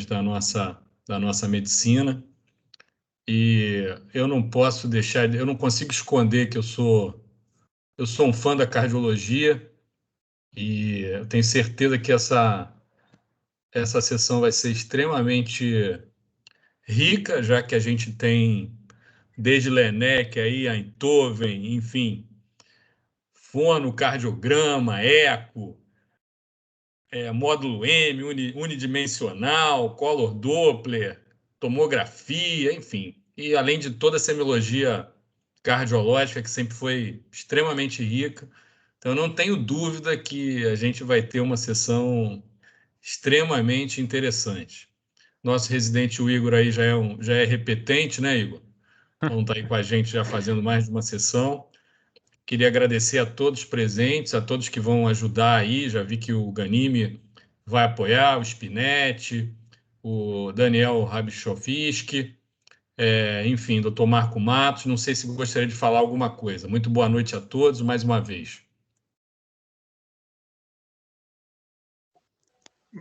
da nossa medicina. E eu não posso deixar, eu não consigo esconder que eu sou um fã da cardiologia e eu tenho certeza que essa sessão vai ser extremamente rica, já que a gente tem desde Laennec aí, a Einthoven, enfim, fonocardiograma, eco, módulo M, unidimensional, color Doppler, tomografia, enfim. E além de toda a semiologia cardiológica, que sempre foi extremamente rica. Então, eu não tenho dúvida que a gente vai ter uma sessão extremamente interessante. Nosso residente, o Igor, aí já é repetente, né, Igor? Então, está aí com a gente já fazendo mais de uma sessão. Queria agradecer a todos presentes, a todos que vão ajudar aí. Já vi que o Ganime vai apoiar, o Spinetti, o Daniel Rabichofsky, enfim, doutor Marco Matos. Não sei se gostaria de falar alguma coisa. Muito boa noite a todos, mais uma vez.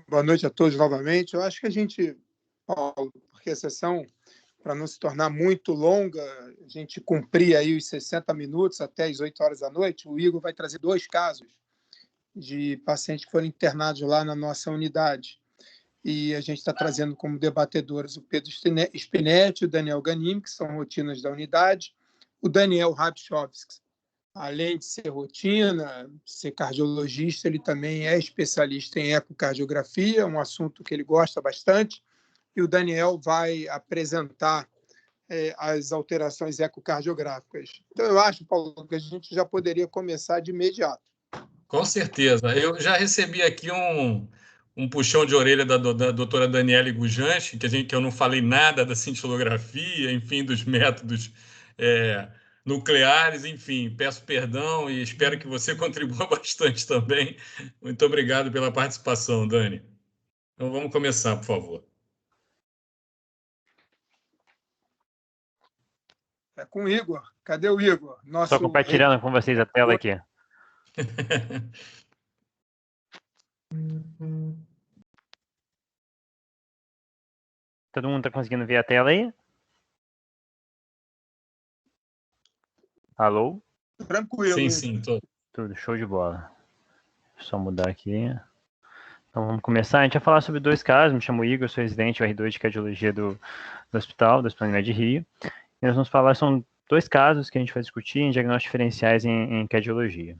Boa noite a todos novamente. Eu acho que a gente, Paulo, porque a sessão, para não se tornar muito longa, a gente cumprir aí os 60 minutos até as 8 horas da noite, o Igor vai trazer 2 casos de pacientes que foram internados lá na nossa unidade. E a gente está trazendo como debatedores o Pedro Spinetti e o Daniel Ganime, que são rotinas da unidade, o Daniel Rabchovski. Além de ser rotina, ser cardiologista, ele também é especialista em ecocardiografia, um assunto que ele gosta bastante, e o Daniel vai apresentar as alterações ecocardiográficas. Então, eu acho, Paulo, que a gente já poderia começar de imediato. Com certeza. Eu já recebi aqui um puxão de orelha da doutora Daniele Gujanchi, que eu não falei nada da cintilografia, enfim, dos métodos nucleares, enfim, peço perdão e espero que você contribua bastante também. Muito obrigado pela participação, Dani. Então vamos começar, por favor. É com o Igor. Cadê o Igor? Só compartilhando com vocês a tela aqui. Todo mundo está conseguindo ver a tela aí? Alô? Tranquilo. Sim, tô. Tudo show de bola. Só mudar aqui. Então vamos começar. A gente vai falar sobre 2 casos. Me chamo Igor, sou residente R2 de cardiologia do Hospital de Rio. E nós vamos falar, são 2 casos que a gente vai discutir em diagnósticos diferenciais em cardiologia.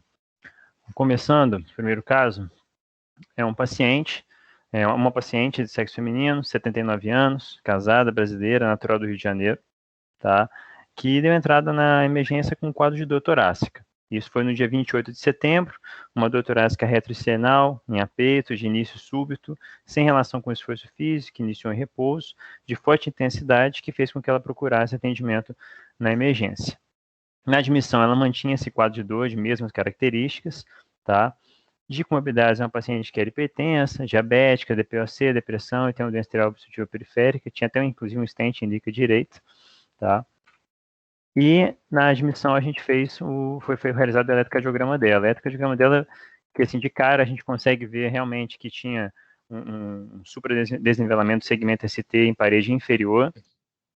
Começando, o primeiro caso é uma paciente de sexo feminino, 79 anos, casada, brasileira, natural do Rio de Janeiro, tá? Que deu entrada na emergência com um quadro de dor torácica. Isso foi no dia 28 de setembro, uma dor torácica retroesternal, em apeito, de início súbito, sem relação com esforço físico, iniciou em repouso, de forte intensidade, que fez com que ela procurasse atendimento na emergência. Na admissão, ela mantinha esse quadro de dor de mesmas características, tá? De comorbidades, é uma paciente que era hipertensa, diabética, DPOC, depressão e tem uma doença arterial obstrutiva periférica, tinha até inclusive um stent em líquido direito, tá? E na admissão a gente foi realizado o eletrocardiograma dela. O eletrocardiograma dela, que assim, de cara a gente consegue ver realmente que tinha um supradesnivelamento do segmento ST em parede inferior,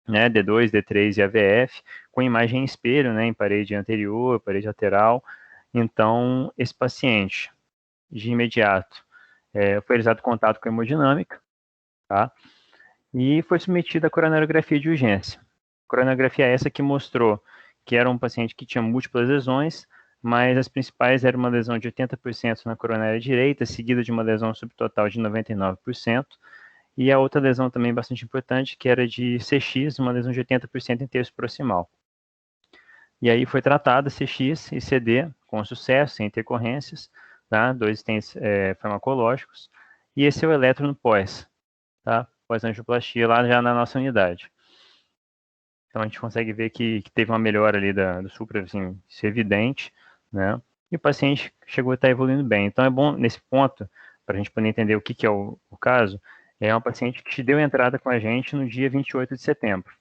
né, D2, D3 e AVF, com imagem em espelho, né, em parede anterior, parede lateral. Então, esse paciente, de imediato, foi realizado contato com a hemodinâmica, tá? E foi submetido à coronariografia de urgência. Coronariografia essa que mostrou que era um paciente que tinha múltiplas lesões, mas as principais eram uma lesão de 80% na coronária direita, seguida de uma lesão subtotal de 99%, e a outra lesão também bastante importante, que era de CX, uma lesão de 80% em terço proximal. E aí foi tratada CX e CD com sucesso, sem intercorrências, tá? 2 stents farmacológicos, e esse é o eletro no pós, tá? Pós-angioplastia lá já na nossa unidade. Então a gente consegue ver que teve uma melhora ali do supra, assim, isso é evidente, né? E o paciente chegou a estar evoluindo bem. Então é bom, nesse ponto, para a gente poder entender o que é o caso, é uma paciente que deu entrada com a gente no dia 28 de setembro.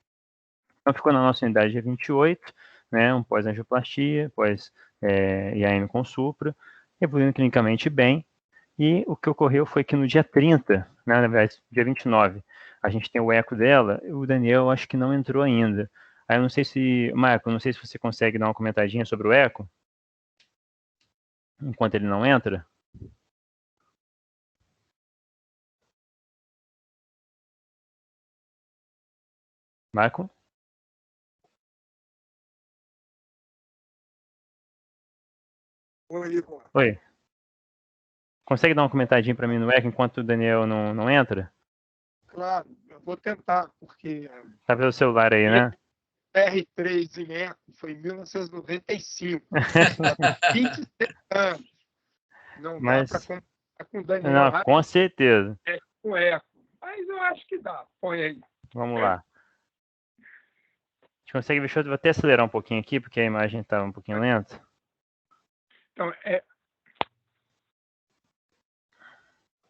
Então ficou na nossa unidade dia 28, né? Um pós-angioplastia, IAM com supra, evoluindo clinicamente bem. E o que ocorreu foi que no dia 30, né, na verdade, dia 29, a gente tem o eco dela, o Daniel acho que não entrou ainda. Aí eu não sei se, Marco, não sei se você consegue dar uma comentadinha sobre o eco, enquanto ele não entra. Marco? Oi, Igor. Oi. Consegue dar uma comentadinha para mim no eco enquanto o Daniel não entra? Claro, eu vou tentar, porque Tá pelo celular aí, né? R3 em eco foi em 1995. Já tem 26 anos. Não dá para Mas, comparar com o Daniel não, com certeza. com eco. Mas eu acho que dá. Põe aí. Vamos lá. A gente consegue, deixa eu até acelerar um pouquinho aqui, porque a imagem tá um pouquinho lenta. Então,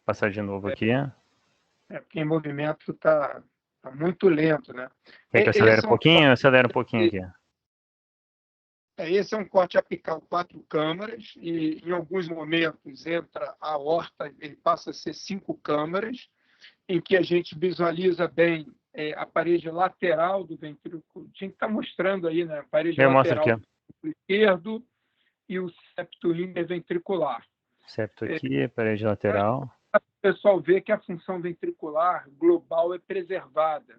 Passar de novo aqui. porque em movimento está muito lento, né? Quer que eu acelere Esse um é um pouquinho? Eu acelero um pouquinho aqui. Esse é um corte apical 4 câmaras e em alguns momentos entra a aorta, ele passa a ser 5 câmaras, em que a gente visualiza bem a parede lateral do ventrículo. Tinha que estar mostrando aí, né? A parede Eu mostro lateral aqui, ó. do ventrículo esquerdo e o septo interventricular. Septo aqui, parede lateral. O pessoal vê que a função ventricular global é preservada.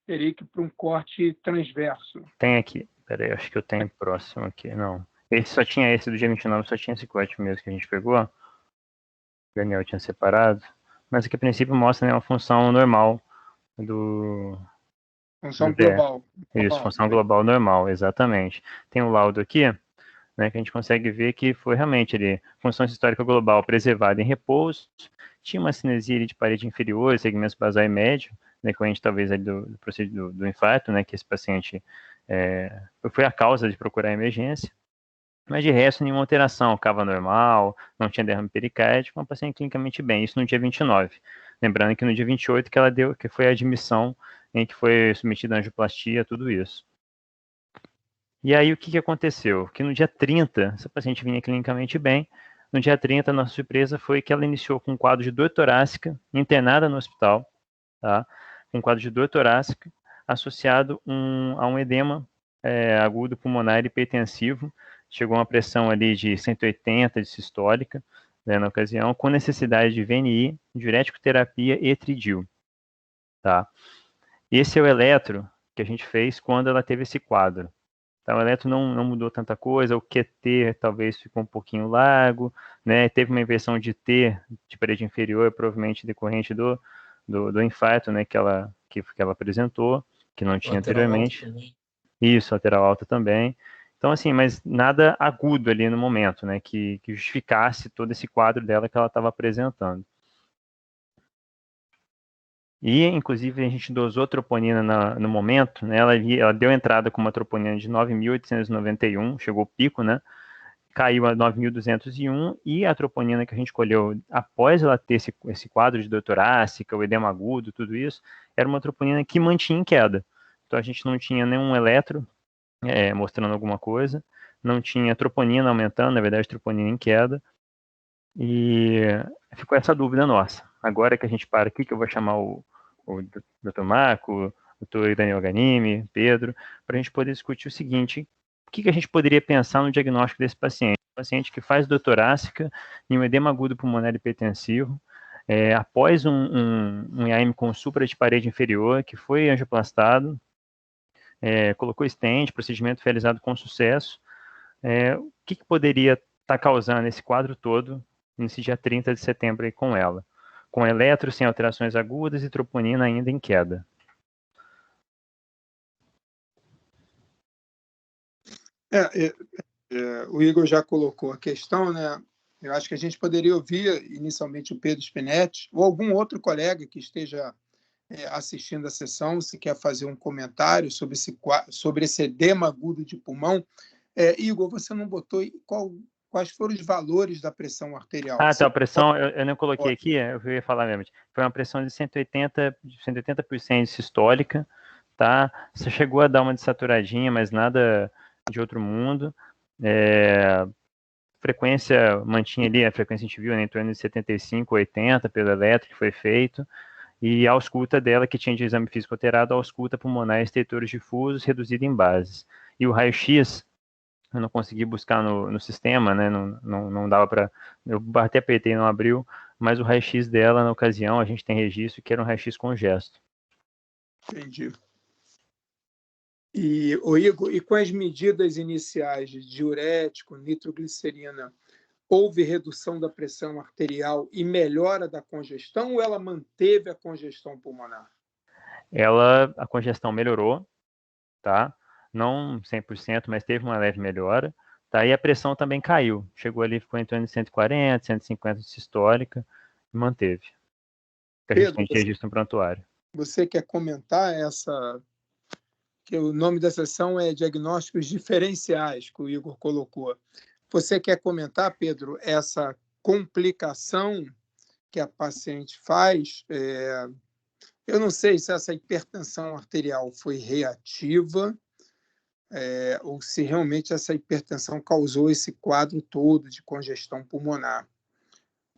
Teria que ir para um corte transverso. Tem aqui. Pera aí, acho que eu tenho próximo aqui. Não. Esse só tinha esse do dia 29, só tinha esse corte mesmo que a gente pegou. O Daniel tinha separado. Mas aqui, a princípio, mostra, né, uma função normal do Função VE. global. Isso, função global normal, exatamente. Tem o laudo aqui, né, que a gente consegue ver que foi realmente ali, função histórica global preservada em repouso, tinha uma cinesia ali de parede inferior, segmentos basal e médio, decorrente talvez ali do infarto, né, que esse paciente foi a causa de procurar emergência, mas de resto nenhuma alteração, cava normal, não tinha derrame pericárdico, uma paciente clinicamente bem, isso no dia 29. Lembrando que no dia 28 que ela deu, que foi a admissão em que foi submetida a angioplastia, tudo isso. E aí o que aconteceu? Que no dia 30, essa paciente vinha clinicamente bem, no dia 30 a nossa surpresa foi que ela iniciou com um quadro de dor torácica, internada no hospital, tá? Com um quadro de dor torácica, associado a um edema agudo pulmonar hipertensivo, chegou a uma pressão ali de 180 de sistólica, né, na ocasião, com necessidade de VNI, diurético terapia e tridil, tá? Esse é o eletro que a gente fez quando ela teve esse quadro. Tá, o eletro não mudou tanta coisa, o QT talvez ficou um pouquinho largo, né? Teve uma inversão de T de parede inferior, provavelmente decorrente do infarto, né? Que ela apresentou, que não tinha anteriormente. Isso, lateral alta também. Então, assim, mas nada agudo ali no momento, né? Que justificasse todo esse quadro dela que ela estava apresentando. E, inclusive, a gente dosou troponina no momento, né? Ela deu entrada com uma troponina de 9.891, chegou o pico, né? Caiu a 9.201, e a troponina que a gente colheu após ela ter esse quadro de dor torácica, o edema agudo, tudo isso, era uma troponina que mantinha em queda. Então, a gente não tinha nenhum eletro mostrando alguma coisa, não tinha troponina aumentando, na verdade, troponina em queda, e ficou essa dúvida nossa. Agora que a gente para aqui, que eu vou chamar o Dr. Marco, o Dr. Daniel Ganimi, Pedro, para a gente poder discutir o seguinte: o que a gente poderia pensar no diagnóstico desse paciente? Um paciente que faz dor torácica em um edema agudo pulmonar hipertensivo, após um IAM com supra de parede inferior, que foi angioplastado, colocou stent, procedimento realizado com sucesso. O que poderia estar causando esse quadro todo nesse dia 30 de setembro aí com ela? Com eletro sem alterações agudas e troponina ainda em queda. O Igor já colocou a questão, né? Eu acho que a gente poderia ouvir inicialmente o Pedro Spinetti ou algum outro colega que esteja assistindo a sessão, se quer fazer um comentário sobre esse edema agudo de pulmão. Igor, você não botou quais foram os valores da pressão arterial? Então, a pressão, eu não coloquei aqui, eu ia falar mesmo. Foi uma pressão de 180% sistólica, tá? Você chegou a dar uma desaturadinha, mas nada de outro mundo. frequência, mantinha ali, a frequência a gente viu, né, em torno de 75, 80 pelo eletro que foi feito, e a ausculta dela, que tinha de exame físico alterado, a ausculta pulmonar e estertores difusos, reduzida em bases. E o raio-x, eu não consegui buscar no sistema, né, não dava para, eu até apertei e não abriu, mas o raio-x dela, na ocasião, a gente tem registro que era um raio-x com gesto. Entendi. E, o Igor, e com as medidas iniciais de diurético, nitroglicerina, houve redução da pressão arterial e melhora da congestão ou ela manteve a congestão pulmonar? A congestão melhorou, tá? Não 100%, mas teve uma leve melhora. Tá? E a pressão também caiu. Chegou ali, ficou em torno de 140, 150 sistólica e manteve. Que a gente tem registro no prontuário. Você quer comentar essa... que o nome da sessão é Diagnósticos Diferenciais, que o Igor colocou. Você quer comentar, Pedro, essa complicação que a paciente faz? Eu não sei se essa hipertensão arterial foi reativa ou se realmente essa hipertensão causou esse quadro todo de congestão pulmonar.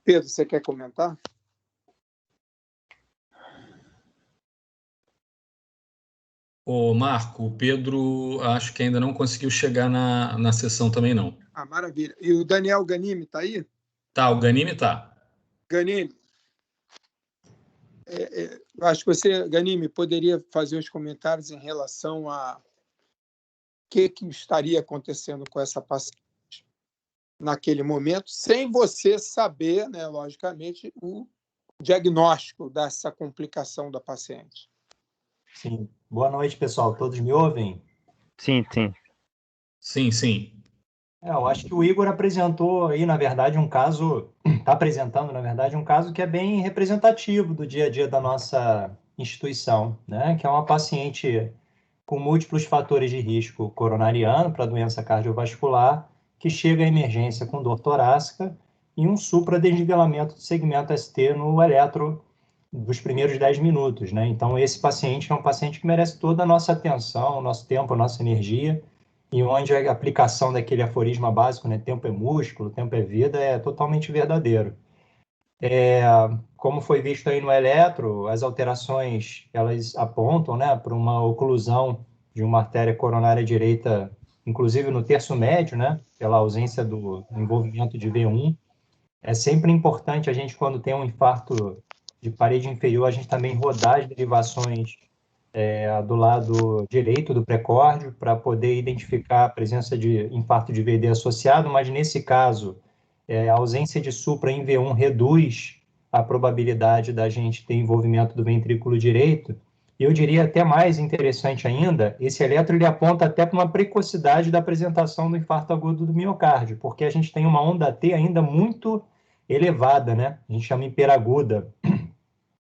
Pedro, você quer comentar? Ô, Marco, o Pedro acho que ainda não conseguiu chegar na sessão também, não. Ah, maravilha. E o Daniel Ganimi está aí? Tá, o Ganime tá. Ganimi, acho que você, Ganimi, poderia fazer os comentários em relação a que estaria acontecendo com essa paciente naquele momento, sem você saber, né, logicamente, o diagnóstico dessa complicação da paciente. Sim. Boa noite, pessoal. Todos me ouvem? Sim, sim. Sim, sim. Eu acho que o Igor apresentou aí, na verdade, um caso, está apresentando, na verdade, um caso que é bem representativo do dia a dia da nossa instituição, né? Que é uma paciente com múltiplos fatores de risco coronariano para doença cardiovascular, que chega à emergência com dor torácica e um supradesnivelamento do segmento ST no eletro dos primeiros 10 minutos, né? Então, esse paciente é um paciente que merece toda a nossa atenção, o nosso tempo, a nossa energia, e onde a aplicação daquele aforisma básico, né? Tempo é músculo, tempo é vida, é totalmente verdadeiro. Como foi visto aí no eletro, as alterações, elas apontam, né, para uma oclusão de uma artéria coronária direita, inclusive no terço médio, né, pela ausência do envolvimento de V1. É sempre importante a gente, quando tem um infarto de parede inferior, a gente também rodar as derivações do lado direito do precórdio para poder identificar a presença de infarto de VD associado, mas nesse caso, a ausência de supra em V1 reduz a probabilidade da gente ter envolvimento do ventrículo direito. E eu diria até mais interessante ainda, esse eletro ele aponta até para uma precocidade da apresentação do infarto agudo do miocárdio, porque a gente tem uma onda T ainda muito elevada, né? A gente chama hiperaguda,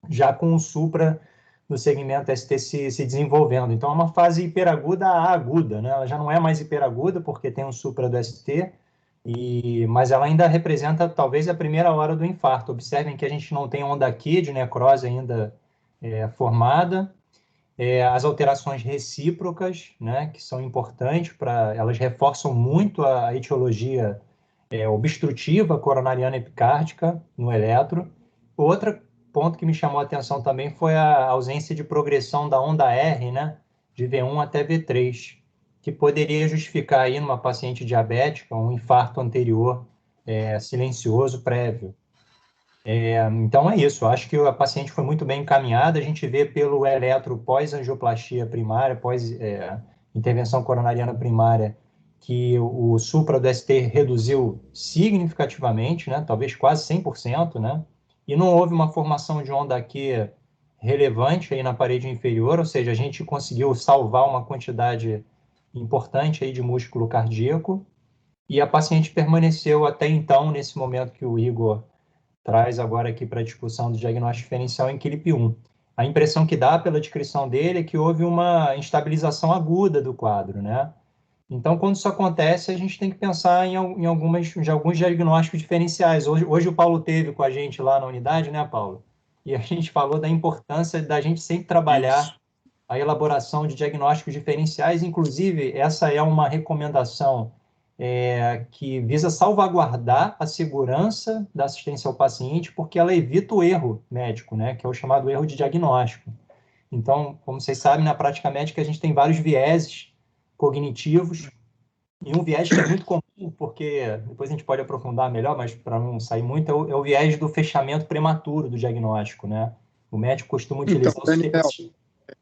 já com o supra no segmento ST se desenvolvendo. Então, é uma fase hiperaguda a aguda, né? Ela já não é mais hiperaguda, porque tem o supra do ST, mas ela ainda representa, talvez, a primeira hora do infarto. Observem que a gente não tem onda Q de necrose ainda formada. As alterações recíprocas, né, que são importantes, elas reforçam muito a etiologia obstrutiva coronariana epicárdica no eletro. Outro ponto que me chamou a atenção também foi a ausência de progressão da onda R, né, de V1 até V3, que poderia justificar aí numa paciente diabética um infarto anterior silencioso prévio. Então é isso, eu acho que a paciente foi muito bem encaminhada, a gente vê pelo eletro pós-angioplastia primária, pós-intervenção coronariana primária, que o supra do ST reduziu significativamente, né, talvez quase 100%, né, e não houve uma formação de onda Q relevante aí na parede inferior, ou seja, a gente conseguiu salvar uma quantidade importante aí de músculo cardíaco, e a paciente permaneceu até então, nesse momento que o Igor traz agora aqui para a discussão do diagnóstico diferencial em CLIP1. A impressão que dá pela descrição dele é que houve uma instabilização aguda do quadro, né? Então, quando isso acontece, a gente tem que pensar em alguns diagnósticos diferenciais. Hoje o Paulo teve com a gente lá na unidade, né, Paulo? E a gente falou da importância da gente sempre trabalhar a elaboração de diagnósticos diferenciais. Inclusive, essa é uma recomendação que visa salvaguardar a segurança da assistência ao paciente, porque ela evita o erro médico, né, que é o chamado erro de diagnóstico. Então, como vocês sabem, na prática médica a gente tem vários vieses cognitivos, e um viés que é muito comum, porque depois a gente pode aprofundar melhor, mas para não sair muito, é o viés do fechamento prematuro do diagnóstico, né? O médico costuma utilizar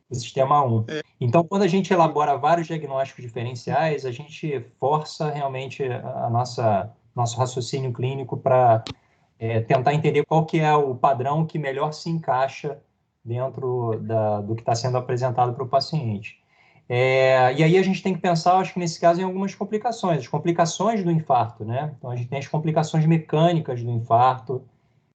o sistema 1. Então, quando a gente elabora vários diagnósticos diferenciais, a gente força realmente nosso raciocínio clínico para tentar entender qual que é o padrão que melhor se encaixa dentro do que está sendo apresentado para o paciente. E aí a gente tem que pensar, acho que nesse caso, em algumas complicações. As complicações do infarto, né? Então, a gente tem as complicações mecânicas do infarto,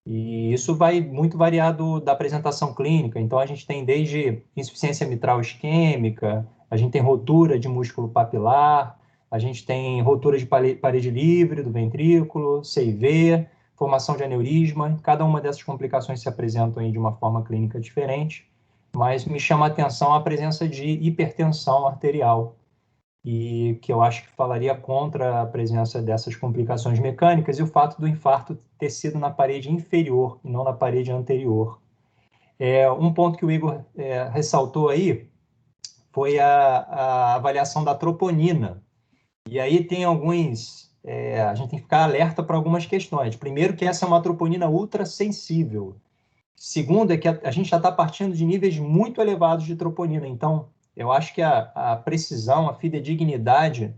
e isso vai muito variado da apresentação clínica. Então, a gente tem desde insuficiência mitral isquêmica, a gente tem rotura de músculo papilar, a gente tem rotura de parede livre do ventrículo, CIV, formação de aneurisma. Cada uma dessas complicações se apresentam aí de uma forma clínica diferente, mas me chama a atenção a presença de hipertensão arterial, e que eu acho que falaria contra a presença dessas complicações mecânicas e o fato do infarto ter sido na parede inferior e não na parede anterior. Um ponto que o Igor ressaltou aí foi a avaliação da troponina. E aí tem alguns... a gente tem que ficar alerta para algumas questões. Primeiro, que essa é uma troponina ultrassensível. Segundo, é que a gente já está partindo de níveis muito elevados de troponina. Então, eu acho que a precisão, a fidedignidade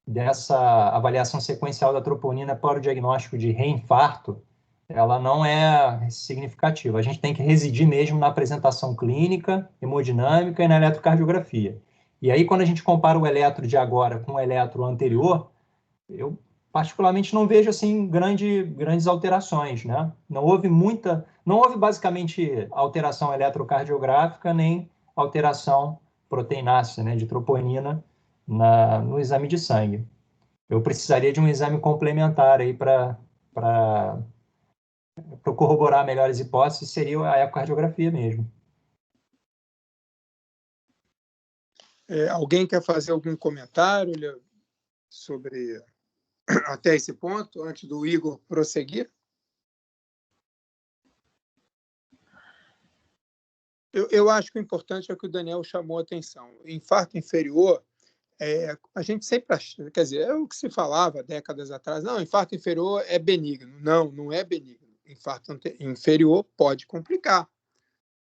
dessa avaliação sequencial da troponina para o diagnóstico de reinfarto, ela não é significativa. A gente tem que residir mesmo na apresentação clínica, hemodinâmica e na eletrocardiografia. E aí, quando a gente compara o eletro de agora com o eletro anterior, eu particularmente não vejo assim grandes alterações, né? Não houve basicamente alteração eletrocardiográfica nem alteração proteinácea, né, de troponina no exame de sangue. Eu precisaria de um exame complementar aí para corroborar melhores hipóteses, seria a ecocardiografia mesmo. Alguém quer fazer algum comentário sobre até esse ponto, antes do Igor prosseguir? Eu acho que o importante é o que o Daniel chamou a atenção. Infarto inferior, a gente sempre acha, quer dizer, é o que se falava décadas atrás, não, infarto inferior é benigno. Não, não é benigno. Infarto inferior pode complicar,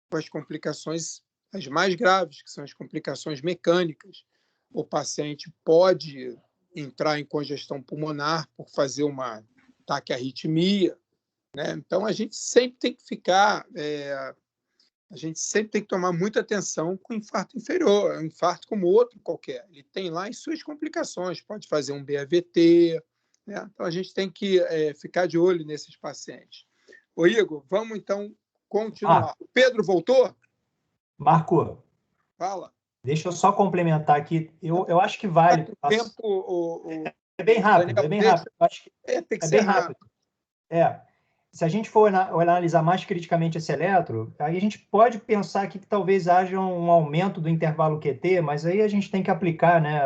com as complicações as mais graves, que são as complicações mecânicas. O paciente pode entrar em congestão pulmonar por fazer uma taquiarritmia, né? Então, a gente sempre tem que a gente sempre tem que tomar muita atenção com o infarto inferior. É um infarto como outro qualquer. Ele tem lá as suas complicações, pode fazer um BAVT, né? Então, a gente tem que ficar de olho nesses pacientes. Ô, Igor, vamos então continuar. O Pedro voltou? Marco, fala. Deixa eu só complementar aqui. Eu acho que vale. É bem rápido, Daniel, é bem rápido. Acho que tem que ser bem rápido. Se a gente for analisar mais criticamente esse eletro, aí a gente pode pensar aqui que talvez haja um aumento do intervalo QT, mas aí a gente tem que aplicar, né,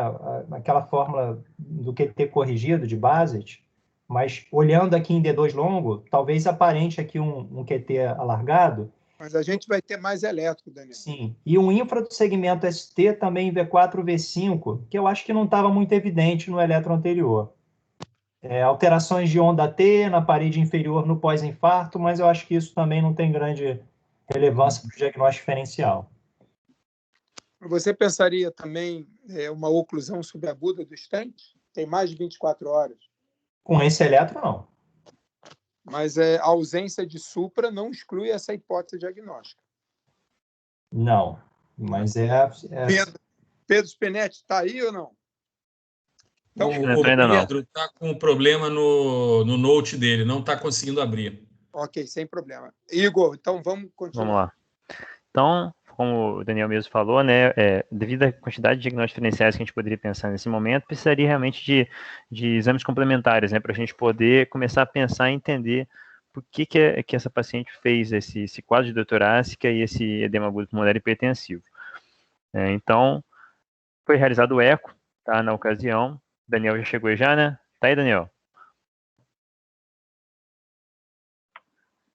aquela fórmula do QT corrigido de Bassett, mas olhando aqui em D2 longo, talvez aparente aqui um QT alargado. Mas a gente vai ter mais elétrico, Daniel. Sim, e um infra do segmento ST também V4, V5, que eu acho que não estava muito evidente no eletro anterior. Alterações de onda T na parede inferior no pós-infarto, mas eu acho que isso também não tem grande relevância para o diagnóstico diferencial. Você pensaria também uma oclusão subaguda do estente? Tem mais de 24 horas. Com esse eletro, não. Mas a ausência de supra não exclui essa hipótese diagnóstica. Não, mas Pedro Spinetti está aí ou não? Então, o Pedro está com um problema no note dele, não está conseguindo abrir. Ok, sem problema. Igor, então vamos continuar. Vamos lá. Então, como o Daniel mesmo falou, né, devido à quantidade de diagnósticos diferenciais que a gente poderia pensar nesse momento, precisaria realmente de exames complementares, né, para a gente poder começar a pensar e entender por que essa paciente fez esse quadro de dor torácica e esse edema agudo pulmonar hipertensivo. Então, foi realizado o eco, tá, na ocasião. Daniel já chegou já, né? Tá aí, Daniel?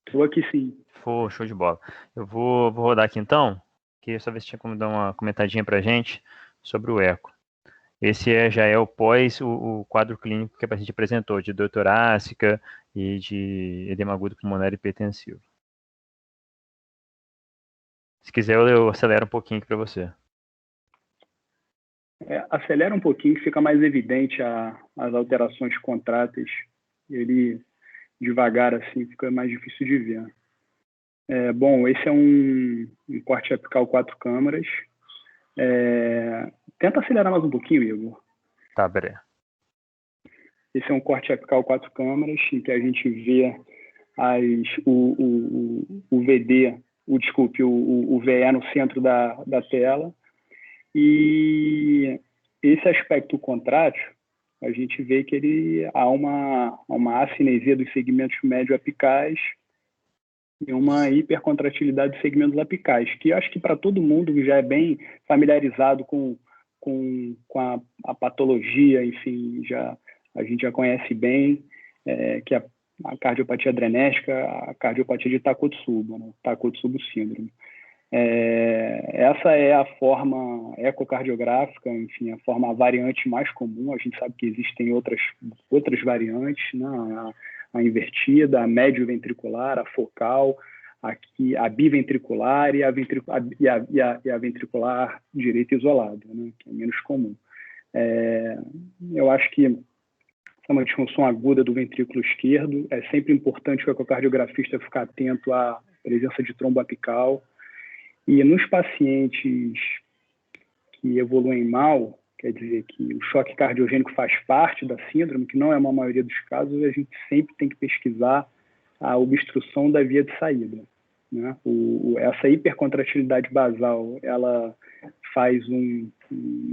Estou aqui sim. Show de bola. Eu vou rodar aqui então, que só ver se tinha como dar uma comentadinha pra gente sobre o eco. Esse já é o pós o quadro clínico que a paciente apresentou, de dor torácica e de edema agudo pulmonar hipertensivo. Se quiser, eu acelero um pouquinho aqui para você. Acelera um pouquinho, fica mais evidente as alterações contráteis. Ele, devagar assim, fica mais difícil de ver. Bom, esse é um corte apical 4 câmaras. Tenta acelerar mais um pouquinho, Igor. Tá, peraí. Esse é um corte apical 4 câmaras, em que a gente vê o VD, o VE no centro da tela. E esse aspecto contrátil, a gente vê que há uma acinesia dos segmentos médio-apicais e uma hipercontratilidade dos segmentos apicais, que eu acho que para todo mundo já é bem familiarizado com a patologia, enfim, a gente já conhece bem, que a cardiopatia adrenética, a cardiopatia de Takotsubo, né? Takotsubo síndrome. Essa é a forma ecocardiográfica, enfim, a variante mais comum. A gente sabe que existem outras variantes, né? A invertida, a médio ventricular, a focal, aqui a biventricular e a ventricular direita isolada, né? Que é menos comum. Eu acho que é uma disfunção aguda do ventrículo esquerdo. É sempre importante o ecocardiografista ficar atento à presença de trombo apical. E nos pacientes que evoluem mal, quer dizer que o choque cardiogênico faz parte da síndrome, que não é uma maioria dos casos, a gente sempre tem que pesquisar a obstrução da via de saída, né? Essa hipercontratilidade basal, ela faz uma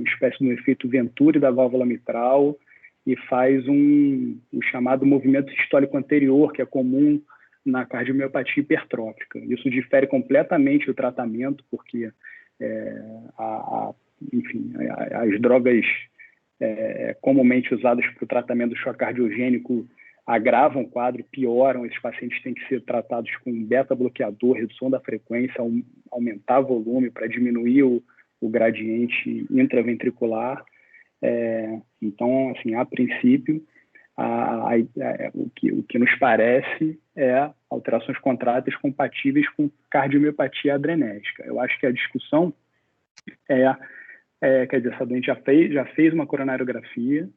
espécie de um efeito Venturi da válvula mitral e faz o chamado movimento sistólico anterior, que é comum na cardiomiopatia hipertrófica. Isso difere completamente o tratamento, porque enfim, as drogas comumente usadas para o tratamento do choque cardiogênico agravam o quadro, pioram. Esses pacientes têm que ser tratados com beta-bloqueador, redução da frequência, aumentar volume para diminuir o gradiente intraventricular. Então, assim, a princípio, o que nos parece é alterações contráteis compatíveis com cardiomiopatia adrenética. Eu acho que a discussão quer dizer, essa doente já fez uma coronariografia,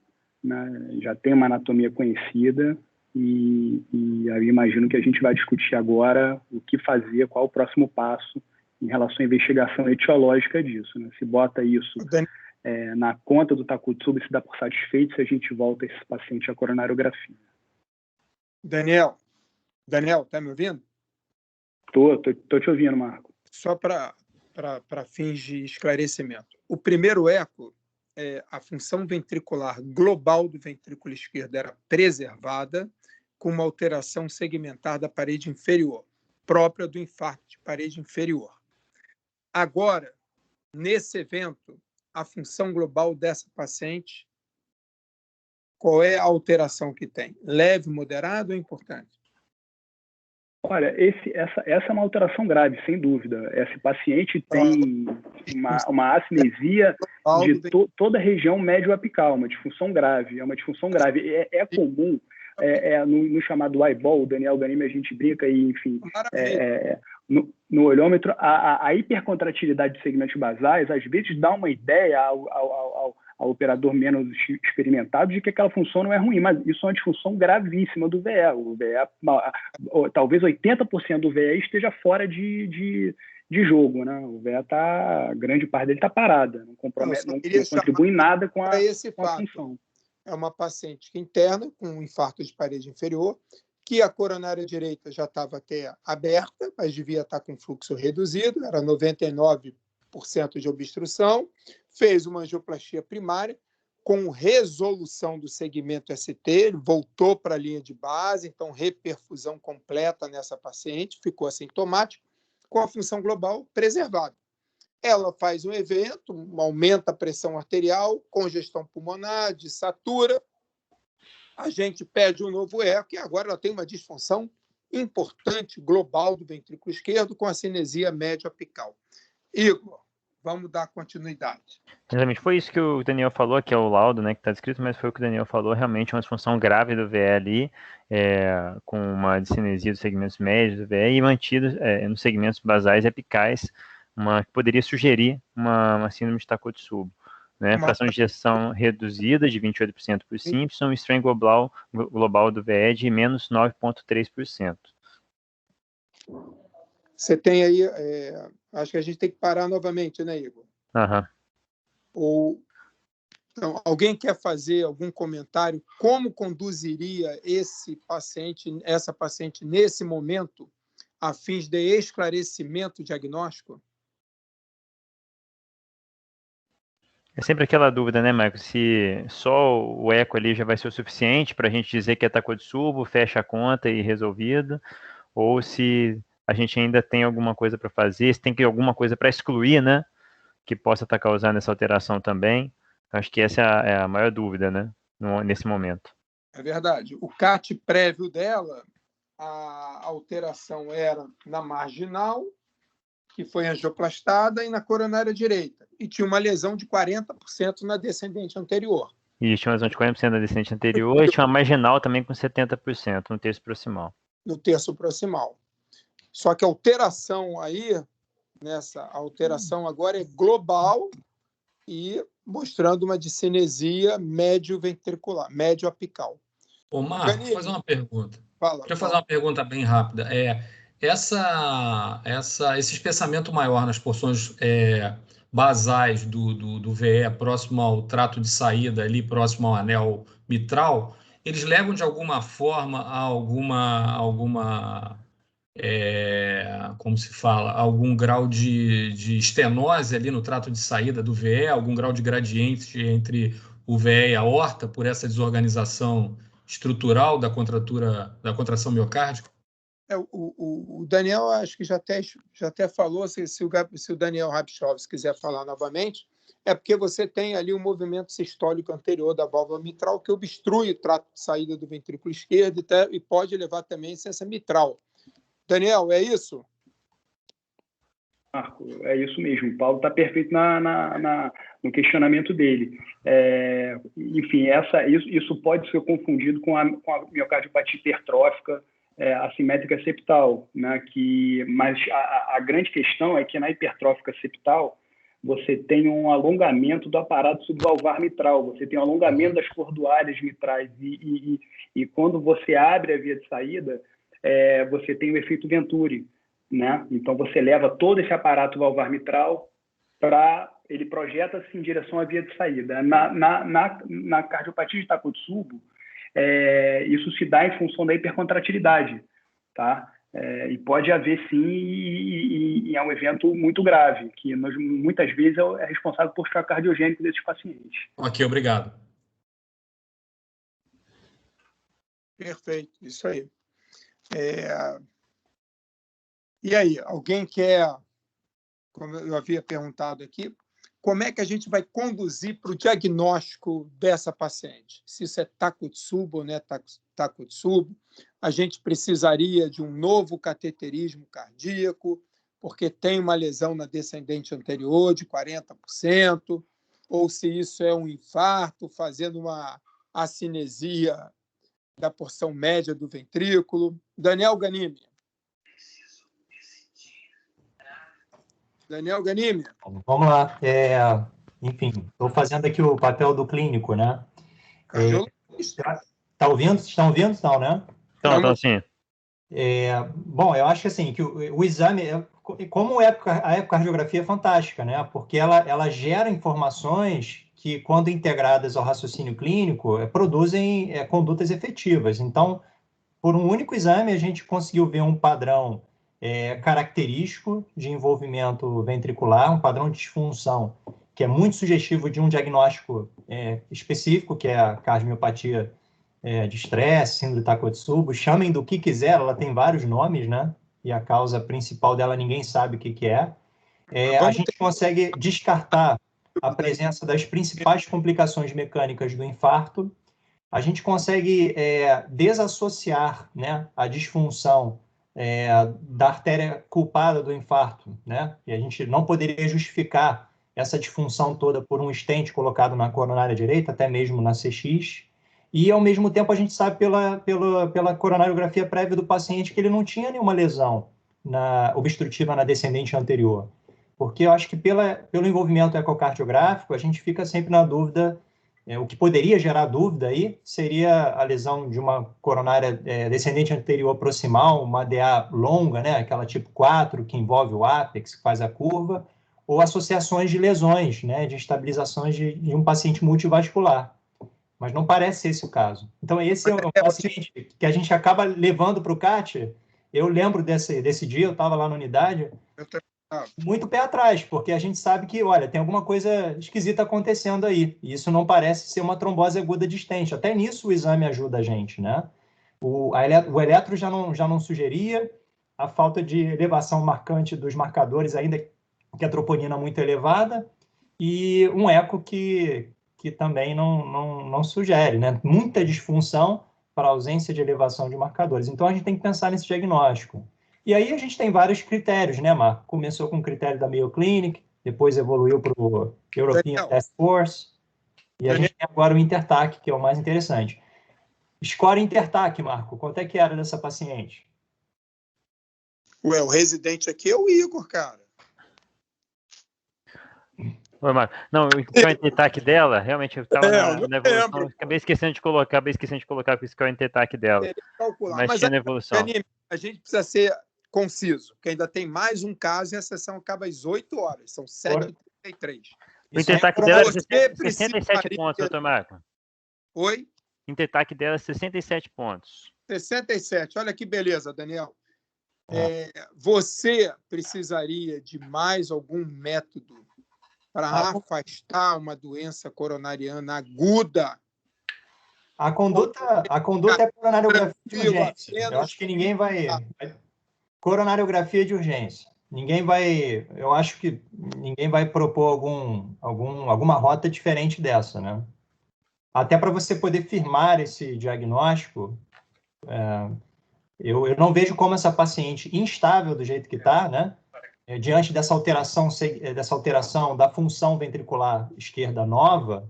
né, já tem uma anatomia conhecida, e eu imagino que a gente vai discutir agora o que fazer, qual o próximo passo em relação à investigação etiológica disso, né? Se bota isso na conta do Takotsubo, se dá por satisfeito, se a gente volta esse paciente à coronariografia. Daniel, tá me ouvindo? Tô te ouvindo, Marco. Só para fins de esclarecimento. O primeiro eco, a função ventricular global do ventrículo esquerdo era preservada, com uma alteração segmentar da parede inferior, própria do infarto de parede inferior. Agora, nesse evento, a função global dessa paciente, qual é a alteração que tem? Leve, moderado ou importante? Olha, essa é uma alteração grave, sem dúvida. Esse paciente tem uma acinesia de toda a região médio-apical, uma disfunção grave. É uma disfunção grave. É comum, no chamado eyeball, o Daniel Ganime, a gente brinca, e, enfim, no olhômetro, a hipercontratilidade de segmentos basais, às vezes, dá uma ideia ao operador menos experimentado de que aquela função não é ruim, mas isso é uma disfunção gravíssima do VE. O VE, talvez 80% do VE esteja fora de jogo, né? O VE grande parte dele está parada, não contribui em nada com a função. É uma paciente interna com um infarto de parede inferior, que a coronária direita já estava até aberta, mas devia estar com fluxo reduzido, era 99% de obstrução, fez uma angioplastia primária com resolução do segmento ST, ele voltou para a linha de base, então reperfusão completa nessa paciente, ficou assintomático, com a função global preservada. Ela faz um evento, aumenta a pressão arterial, congestão pulmonar, desatura, a gente pede um novo eco e agora ela tem uma disfunção importante global do ventrículo esquerdo com a cinesia médio-apical. Igor, vamos dar continuidade. Exatamente, foi isso que o Daniel falou, que é o laudo, né, que está descrito, mas foi o que o Daniel falou, realmente uma disfunção grave do VE ali, com uma discinesia dos segmentos médios do VE e mantido nos segmentos basais e apicais, que poderia sugerir uma síndrome de Takotsubo. Né, fração de ejeção reduzida de 28% por Simpson e strain global do VE de menos 9,3%. Você tem aí, acho que a gente tem que parar novamente, né, Igor? Então, alguém quer fazer algum comentário? Como conduziria essa paciente nesse momento, a fins de esclarecimento diagnóstico? É sempre aquela dúvida, né, Marcos? Se só o eco ali já vai ser o suficiente para a gente dizer que é Takotsubo, fecha a conta e resolvido, ou se a gente ainda tem alguma coisa para fazer, se tem alguma coisa para excluir, né, que possa estar causando essa alteração também. Acho que essa é a maior dúvida, né, nesse momento. É verdade. O CAT prévio dela, a alteração era na marginal, que foi angioplastada, e na coronária direita. E tinha uma lesão de 40% na descendente anterior. E tinha uma lesão de 40% na descendente anterior e tinha uma marginal também com 70% no terço proximal. No terço proximal. Só que a alteração aí, nessa alteração agora é global e mostrando uma discinesia médio-ventricular, médio-apical. Ô, Marco, vou fazer uma pergunta. Deixa eu fazer uma pergunta bem rápida. Esse espessamento maior nas porções basais do VE, próximo ao trato de saída, ali próximo ao anel mitral, eles levam de alguma forma a como se fala, algum grau de estenose ali no trato de saída do VE, algum grau de gradiente entre o VE e a aorta por essa desorganização estrutural da contração miocárdica? O Daniel, acho que já até falou, se o Daniel Rabchovski quiser falar novamente, é porque você tem ali um movimento sistólico anterior da válvula mitral que obstrui o trato de saída do ventrículo esquerdo e pode levar também a insuficiência mitral. Daniel, é isso? Marco, é isso mesmo. O Paulo está perfeito no questionamento dele. Enfim, isso pode ser confundido com a miocardiopatia hipertrófica assimétrica septal, né? Mas a grande questão é que na hipertrófica septal você tem um alongamento do aparato subvalvar mitral, você tem um alongamento das cordoárias mitrais e quando você abre a via de saída, você tem o efeito Venturi, né? Então você leva todo esse aparato valvar mitral ele projeta-se em direção à via de saída. Na cardiopatia de Takotsubo, isso se dá em função da hipercontratilidade, tá? E pode haver sim, e é um evento muito grave, que muitas vezes é responsável por choque cardiogênico desses pacientes. Ok, obrigado. Perfeito, isso aí. E aí, alguém quer, como eu havia perguntado aqui, como é que a gente vai conduzir para o diagnóstico dessa paciente? Se isso é Takotsubo ou não é Takotsubo, a gente precisaria de um novo cateterismo cardíaco, porque tem uma lesão na descendente anterior de 40%, ou se isso é um infarto, fazendo uma acinesia da porção média do ventrículo. Daniel Ganimi. Vamos lá. Enfim, estou fazendo aqui o papel do clínico, né? Tá ouvindo? Vocês estão ouvindo? Não, né? Então, sim. Bom, eu acho que assim, que o exame, como a ecocardiografia é fantástica, né? Porque ela gera informações que, quando integradas ao raciocínio clínico, produzem condutas efetivas. Então, por um único exame, a gente conseguiu ver um padrão característico de envolvimento ventricular, um padrão de disfunção, que é muito sugestivo de um diagnóstico específico, que é a cardiomiopatia de estresse, síndrome de Takotsubo. Chamem do que quiser, ela tem vários nomes, né? E a causa principal dela ninguém sabe o que é. A gente consegue descartar a presença das principais complicações mecânicas do infarto. a gente consegue desassociar, né, a disfunção da artéria culpada do infarto, né? E a gente não poderia justificar essa disfunção toda por um stent colocado na coronária direita, até mesmo na CX, e ao mesmo tempo a gente sabe pela coronariografia prévia do paciente que ele não tinha nenhuma lesão obstrutiva na descendente anterior. Porque eu acho que pelo envolvimento ecocardiográfico, a gente fica sempre na dúvida, o que poderia gerar dúvida aí seria a lesão de uma coronária descendente anterior proximal, uma DA longa, né, aquela tipo 4, que envolve o ápex, que faz a curva, ou associações de lesões, né, de estabilizações de um paciente multivascular. Mas não parece ser esse o caso. Então, esse é um paciente que a gente acaba levando para o CAT. Eu lembro desse dia, eu estava lá na unidade, muito pé atrás, porque a gente sabe que, olha, tem alguma coisa esquisita acontecendo aí. E isso não parece ser uma trombose aguda de stent. Até nisso o exame ajuda a gente, né? O eletro já não sugeria, a falta de elevação marcante dos marcadores, ainda que a troponina muito elevada, e um eco que também não sugere, né? Muita disfunção para ausência de elevação de marcadores. Então, a gente tem que pensar nesse diagnóstico. E aí a gente tem vários critérios, né, Marco? Começou com o critério da Mayo Clinic, depois evoluiu para o European Task Force, e a gente tem agora o Intertac, que é o mais interessante. Score Intertac, Marco, quanto é que era dessa paciente? Ué, o residente aqui é o Igor, cara. Oi, Marco. Não, o score Intertac dela, realmente, eu estava na evolução, acabei esquecendo de colocar o score Intertac dela. Mas tinha na evolução. A gente precisa ser conciso, porque ainda tem mais um caso e a sessão acaba às 8 horas, são 7h33. O Intertac dela é 67 pontos, doutor Marco. Oi? Intertac dela é 67 pontos. 67, olha que beleza, Daniel. Você precisaria de mais algum método para afastar uma doença coronariana aguda? A conduta é coronariografia de urgência. Eu acho que ninguém vai... Coronariografia de urgência. Eu acho que ninguém vai propor alguma rota diferente dessa, né? Até para você poder firmar esse diagnóstico, eu não vejo como essa paciente instável do jeito que está, né? Diante dessa alteração da função ventricular esquerda nova,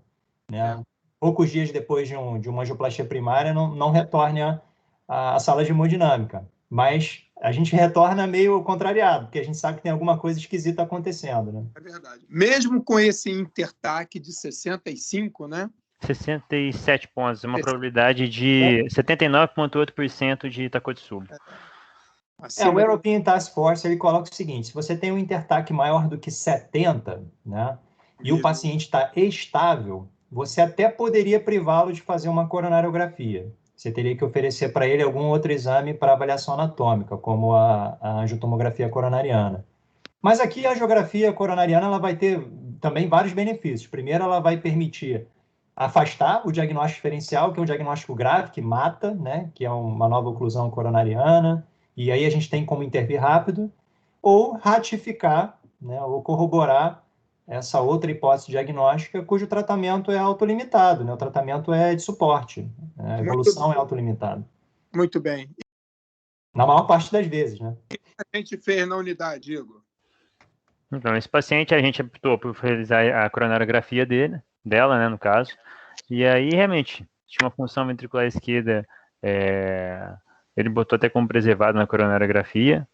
né? Poucos dias depois de uma angioplastia primária, não retorne à sala de hemodinâmica. Mas a gente retorna meio contrariado, porque a gente sabe que tem alguma coisa esquisita acontecendo, né? É verdade. Mesmo com esse Intertac de 65, né? 67 pontos, uma probabilidade de 79,8% de Takotsubo. O European Task Force ele coloca o seguinte: se você tem um Intertac maior do que 70, né, e o paciente está estável, você até poderia privá-lo de fazer uma coronariografia. Você teria que oferecer para ele algum outro exame para avaliação anatômica, como a angiotomografia coronariana. Mas aqui a angiografia coronariana ela vai ter também vários benefícios. Primeiro, ela vai permitir afastar o diagnóstico diferencial, que é um diagnóstico grave, que mata, né, que é uma nova oclusão coronariana, e aí a gente tem como intervir rápido, ou ratificar, né, ou corroborar essa outra hipótese diagnóstica, cujo tratamento é autolimitado, né? O tratamento é de suporte, a evolução é autolimitada. Muito bem. Na maior parte das vezes, né? O que a gente fez na unidade, Igor? Então, esse paciente, a gente optou por realizar a coronariografia dela, né, no caso, e aí, realmente, tinha uma função ventricular esquerda, ele botou até como preservado na coronariografia,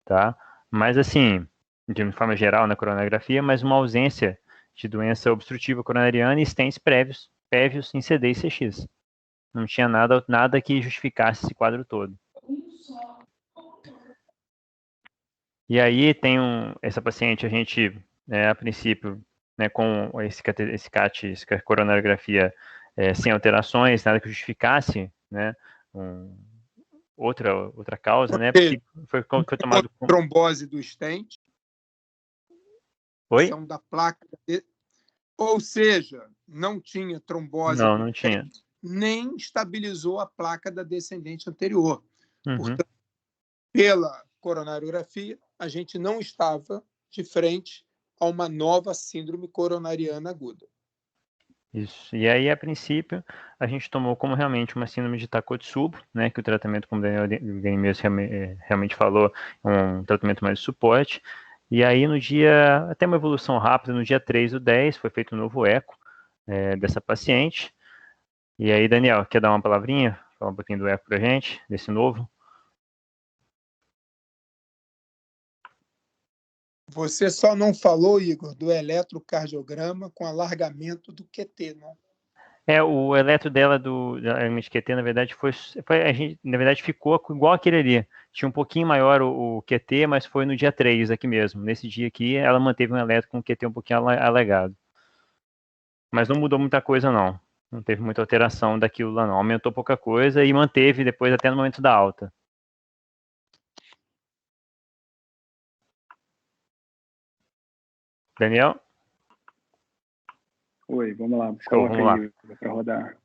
tá? Mas, assim, de forma geral na coronariografia, mas uma ausência de doença obstrutiva coronariana e stents prévios em CD e CX. Não tinha nada que justificasse esse quadro todo. E aí tem essa paciente, a gente, a princípio, né, com esse CAT, essa coronariografia sem alterações, nada que justificasse, né, outra causa, né, porque foi tomado com trombose do stent. Oi? Da placa, ou seja, não tinha trombose. Não tinha. Nem estabilizou a placa da descendente anterior. Uhum. Portanto, pela coronariografia, a gente não estava de frente a uma nova síndrome coronariana aguda. Isso. E aí, a princípio, a gente tomou como realmente uma síndrome de Takotsubo, né, que o tratamento, como o Daniel Ganimeus realmente falou, é um tratamento mais de suporte. E aí, no dia, até uma evolução rápida, no dia 3/10, foi feito um novo eco dessa paciente. E aí, Daniel, quer dar uma palavrinha? Falar um pouquinho do eco pra gente, desse novo? Você só não falou, Igor, do eletrocardiograma com alargamento do QT, né? O eletro dela da QT, na verdade, a gente, na verdade, ficou igual aquele ali. Tinha um pouquinho maior o QT, mas foi no dia 3 aqui mesmo. Nesse dia aqui, ela manteve um eletro com QT um pouquinho alegado. Mas não mudou muita coisa, não. Não teve muita alteração daquilo lá, não. Aumentou pouca coisa e manteve depois até no momento da alta. Daniel? Oi, vamos lá. Show, vamos lá. Para rodar.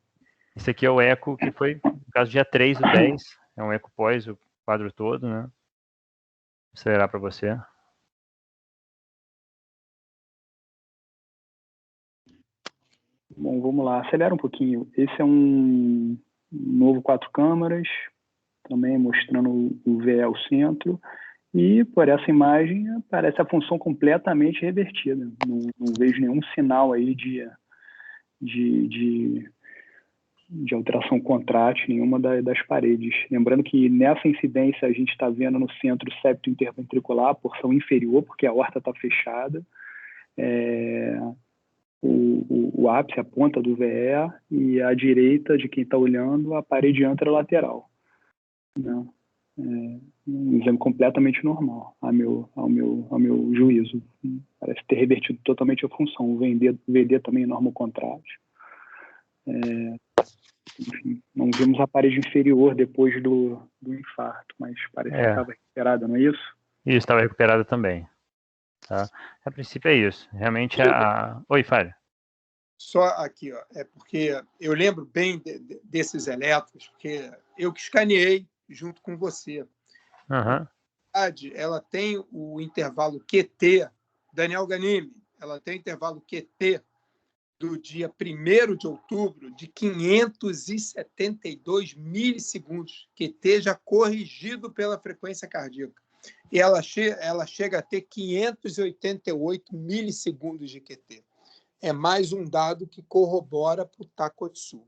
Esse aqui é o eco que foi, no caso, dia 3/10. É um eco pós o quadro todo, né? Vou acelerar para você. Bom, vamos lá. Acelera um pouquinho. Esse é um novo 4 câmaras, também mostrando o VE ao centro. E por essa imagem aparece a função completamente revertida. Não vejo nenhum sinal aí de alteração contrátil, nenhuma das paredes. Lembrando que nessa incidência a gente está vendo no centro septo interventricular, a porção inferior, porque a aorta está fechada, o ápice, a ponta do VE, e à direita de quem está olhando, a parede anterolateral. Né? Um exame completamente normal, ao meu juízo. Parece ter revertido totalmente a função. O VD também é normocontrátil. Enfim, não vimos a parede inferior depois do infarto, mas parece que estava recuperada, não é isso? Isso, estava recuperada também. Tá? A princípio é isso. Realmente Oi, Fábio. Só aqui, ó, é porque eu lembro bem desses eletros, porque eu que escaneei junto com você. Uhum. Ela tem o intervalo QT, Daniel Ganimi, ela tem o intervalo QT do dia 1º de outubro de 572 milissegundos, QT já corrigido pela frequência cardíaca. E ela chega a ter 588 milissegundos de QT. É mais um dado que corrobora para o Takotsubo.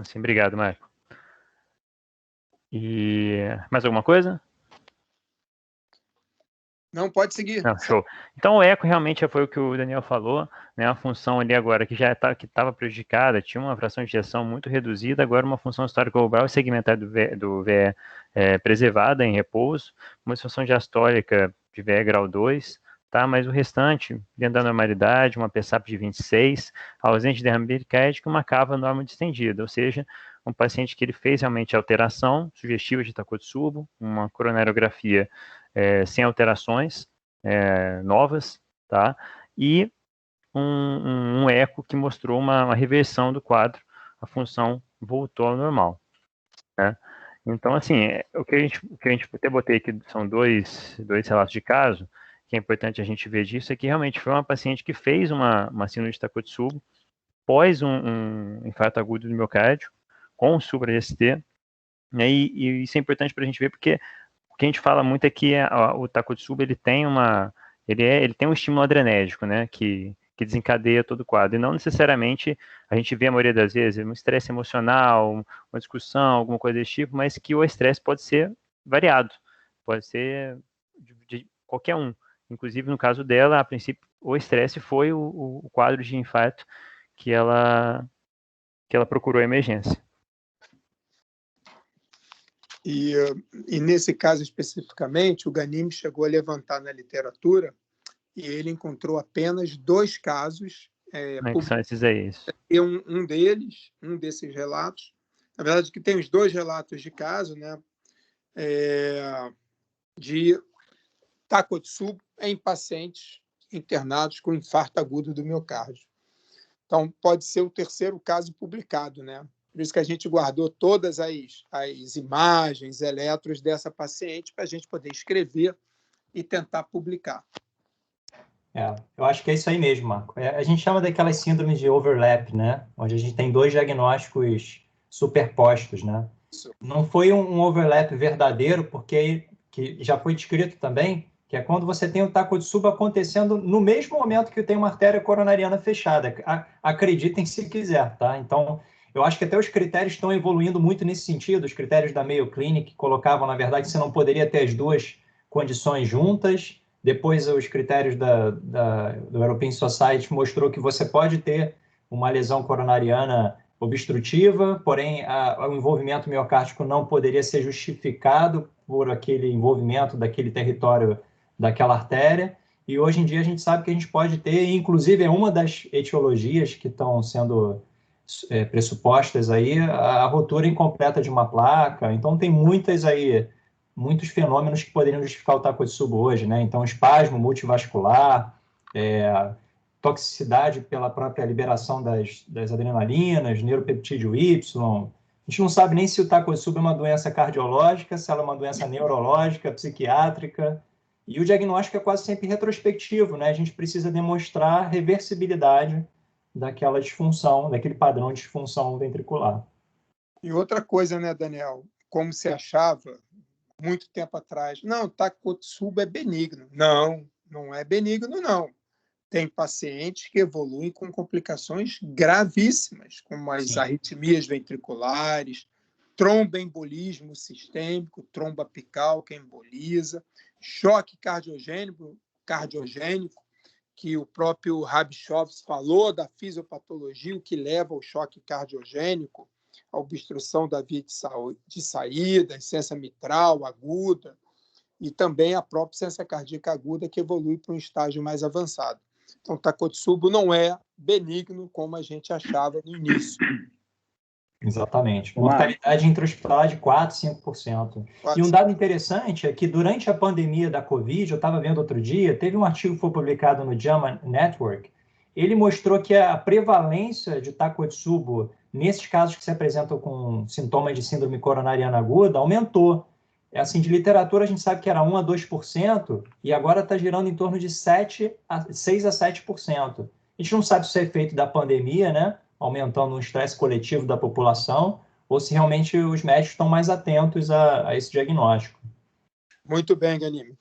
Sim, obrigado, Marco. E mais alguma coisa? Não, pode seguir. Não, show. Então o eco realmente foi o que o Daniel falou, né? A função ali agora que já estava prejudicada, tinha uma fração de ejeção muito reduzida, agora uma função histórica global e segmentar do VE preservada em repouso, uma função diastólica de VE grau 2, tá? Mas o restante, dentro da normalidade, uma PSAP de 26, ausente de derrame pericárdico e uma cava norma distendida, ou seja, um paciente que ele fez realmente alteração sugestiva de Takotsubo, uma coronariografia sem alterações novas, tá? E um eco que mostrou uma reversão do quadro, a função voltou ao normal, né? Então, assim, o que a gente até botei aqui são dois relatos de caso, que é importante a gente ver disso, é que realmente foi uma paciente que fez uma síndrome de Takotsubo pós um infarto agudo do miocárdio, com supra-ST, né? E isso é importante para a gente ver, porque o que a gente fala muito é que o Takotsubo ele tem um estímulo adrenérgico, né, que desencadeia todo o quadro, e não necessariamente a gente vê a maioria das vezes um estresse emocional, uma discussão, alguma coisa desse tipo, mas que o estresse pode ser variado, pode ser de qualquer um. Inclusive, no caso dela, a princípio, o estresse foi o quadro de infarto que ela procurou a emergência. E nesse caso especificamente, o Ganimi chegou a levantar na literatura e ele encontrou apenas 2 casos. Que são esses aí? Isso. E um desses relatos, na verdade, que tem os 2 relatos de caso, né, de Takotsubo em pacientes internados com infarto agudo do miocárdio. Então, pode ser o 3º caso publicado, né? Por isso que a gente guardou todas as imagens, eletros dessa paciente para a gente poder escrever e tentar publicar. Eu acho que é isso aí mesmo, Marco. A gente chama daquelas síndromes de overlap, né? Onde a gente tem dois diagnósticos superpostos, né? Isso. Não foi um overlap verdadeiro, porque que já foi descrito também, que é quando você tem o Takotsubo acontecendo no mesmo momento que tem uma artéria coronariana fechada. Acreditem se quiser, tá? Então, eu acho que até os critérios estão evoluindo muito nesse sentido. Os critérios da Mayo Clinic colocavam, na verdade, que você não poderia ter as duas condições juntas. Depois, os critérios do European Society mostrou que você pode ter uma lesão coronariana obstrutiva, porém, o envolvimento miocárdico não poderia ser justificado por aquele envolvimento daquele território daquela artéria. E hoje em dia a gente sabe que a gente pode ter, inclusive é uma das etiologias que estão sendo pressupostas aí, a rotura incompleta de uma placa. Então tem muitos fenômenos que poderiam justificar o Takotsubo hoje, né? Então espasmo multivascular, toxicidade pela própria liberação das adrenalinas, neuropeptídeo Y. A gente não sabe nem se o Takotsubo é uma doença cardiológica, se ela é uma doença neurológica, psiquiátrica. E o diagnóstico é quase sempre retrospectivo, né? A gente precisa demonstrar reversibilidade daquela disfunção, daquele padrão de disfunção ventricular. E outra coisa, né, Daniel? Como se achava muito tempo atrás, não, Takotsubo é benigno. Não, não é benigno, não. Tem pacientes que evoluem com complicações gravíssimas, como as arritmias ventriculares, tromboembolismo sistêmico, trombo apical que emboliza, choque cardiogênico, que o próprio Rabichovs falou da fisiopatologia, o que leva ao choque cardiogênico, a obstrução da via de saída, insuficiência mitral aguda, e também a própria insuficiência cardíaca aguda, que evolui para um estágio mais avançado. Então, Takotsubo não é benigno como a gente achava no início. Exatamente. Mortalidade intra-hospitalar de 4%, 5%. E um dado interessante é que durante a pandemia da Covid, eu estava vendo outro dia, teve um artigo que foi publicado no JAMA Network, ele mostrou que a prevalência de Takotsubo nesses casos que se apresentam com sintomas de síndrome coronariana aguda aumentou. Assim, de literatura a gente sabe que era 1 a 2% e agora está girando em torno de 6 a 7%. A gente não sabe se é efeito da pandemia, né? Aumentando o estresse coletivo da população, ou se realmente os médicos estão mais atentos a esse diagnóstico. Muito bem, Ganime.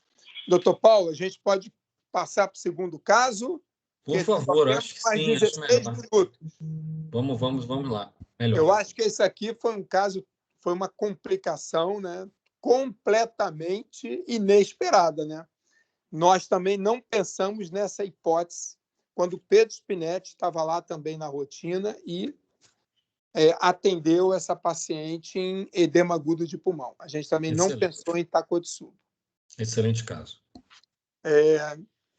Doutor Paulo, a gente pode passar para o segundo caso? Por favor, acho que sim. 16 minutos. Vamos lá. Melhor. Eu acho que esse aqui foi um caso, foi uma complicação, né, completamente inesperada, né? Nós também não pensamos nessa hipótese quando o Pedro Spinetti estava lá também na rotina e atendeu essa paciente em edema agudo de pulmão. A gente também não pensou em Takotsubo. Excelente caso.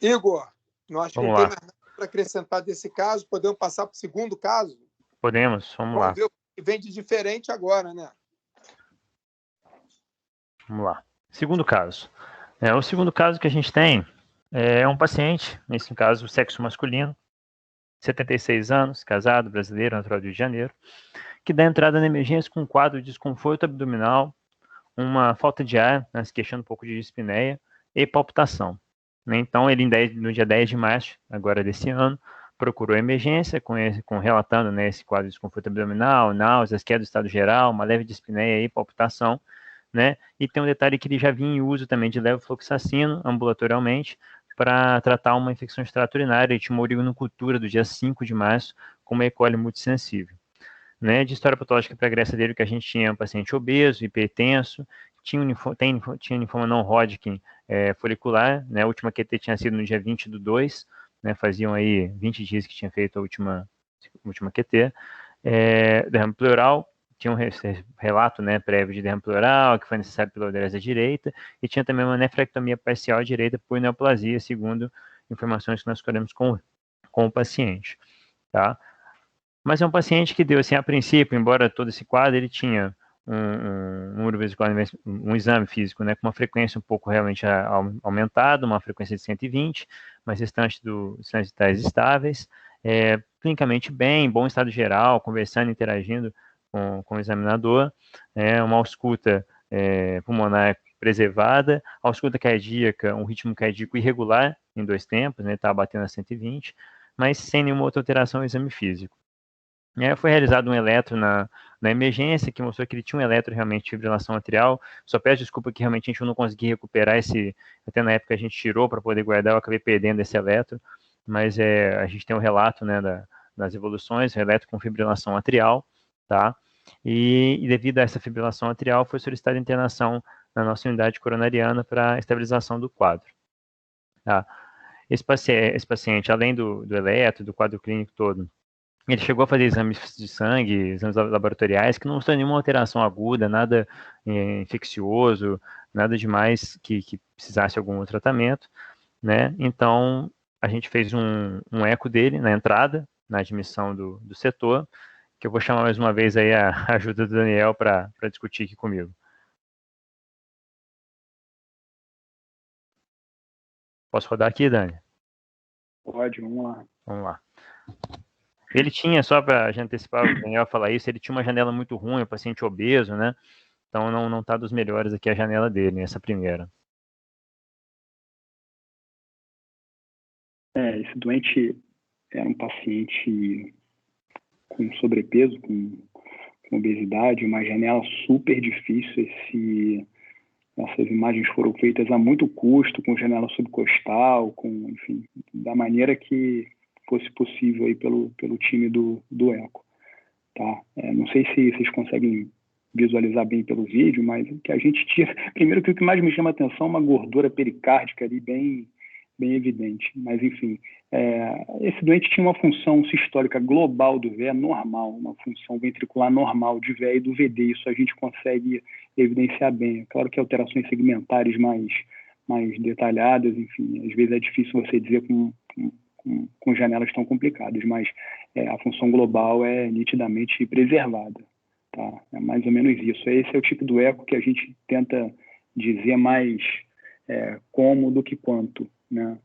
Igor, não acho que não tem mais nada para acrescentar desse caso. Podemos passar para o segundo caso? Podemos, vamos lá. Vamos ver o que vem de diferente agora, né? Vamos lá. Segundo caso. O segundo caso que a gente tem é um paciente, nesse caso, sexo masculino, 76 anos, casado, brasileiro, natural do Rio de Janeiro, que dá entrada na emergência com um quadro de desconforto abdominal, uma falta de ar, né, se queixando um pouco de dispneia e palpitação. Então, ele no dia 10 de março, agora desse ano, procurou a emergência, relatando, né, esse quadro de desconforto abdominal, náuseas, queda do estado geral, uma leve dispneia e palpitação, né? E tem um detalhe que ele já vinha em uso também de levofloxacino ambulatorialmente para tratar uma infecção de trato urinário. Ele tinha uma urinocultura do dia 5 de março com uma E. coli multissensível. Né? De história patológica pregressa dele, que a gente tinha um paciente obeso, hipertenso, tinha linfoma não Hodgkin folicular, né? A última QT tinha sido no dia 20/2, né? Faziam aí 20 dias que tinha feito a última QT. Derrame pleural, tinha um relato, né, prévio de derrame pleural, que foi necessário pela urease direita, e tinha também uma nefrectomia parcial à direita por neoplasia, segundo informações que nós colhemos com o paciente, tá? Mas é um paciente que deu, assim, a princípio, embora todo esse quadro, ele tinha um exame físico, né, com uma frequência um pouco realmente aumentada, uma frequência de 120, mas restante dos sinais vitais estáveis, clinicamente bem, bom estado geral, conversando, interagindo com o examinador, uma ausculta pulmonar preservada, ausculta cardíaca, um ritmo cardíaco irregular, em 2 tempos, né? Estava batendo a 120, mas sem nenhuma outra alteração no exame físico. E aí foi realizado um eletro na emergência, que mostrou que ele tinha um eletro realmente de fibrilação atrial. Só peço desculpa que realmente a gente não conseguiu recuperar esse, até na época a gente tirou para poder guardar, eu acabei perdendo esse eletro, mas a gente tem um relato, né, das evoluções, eletro com fibrilação atrial, tá? E devido a essa fibrilação atrial, foi solicitada internação na nossa unidade coronariana para estabilização do quadro. Tá? Esse paciente, além do eletro, do quadro clínico todo, ele chegou a fazer exames de sangue, exames laboratoriais, que não mostrou nenhuma alteração aguda, nada infeccioso, nada demais que precisasse de algum tratamento, né? Então, a gente fez um eco dele na entrada, na admissão do setor, que eu vou chamar mais uma vez aí a ajuda do Daniel para discutir aqui comigo. Posso rodar aqui, Dani? Pode, vamos lá. Vamos lá. Ele tinha, só para a gente antecipar, o Daniel falar isso, ele tinha uma janela muito ruim, o paciente obeso, né? Então não está dos melhores aqui a janela dele, essa primeira. Esse doente era um paciente com sobrepeso, com obesidade, uma janela super difícil. Essas imagens foram feitas a muito custo, com janela subcostal, enfim, da maneira que fosse possível aí pelo time do ECO. Tá? Não sei se vocês conseguem visualizar bem pelo vídeo, mas o que a gente tira... Primeiro, que o que mais me chama a atenção é uma gordura pericárdica ali bem evidente. Mas, enfim, esse doente tinha uma função sistólica global do VE normal, uma função ventricular normal de VE e do VD. Isso a gente consegue evidenciar bem. É claro que alterações segmentares mais detalhadas, enfim, às vezes é difícil você dizer com janelas tão complicadas, mas a função global é nitidamente preservada. Tá? É mais ou menos isso. Esse é o tipo do eco que a gente tenta dizer mais como do que quanto. Né?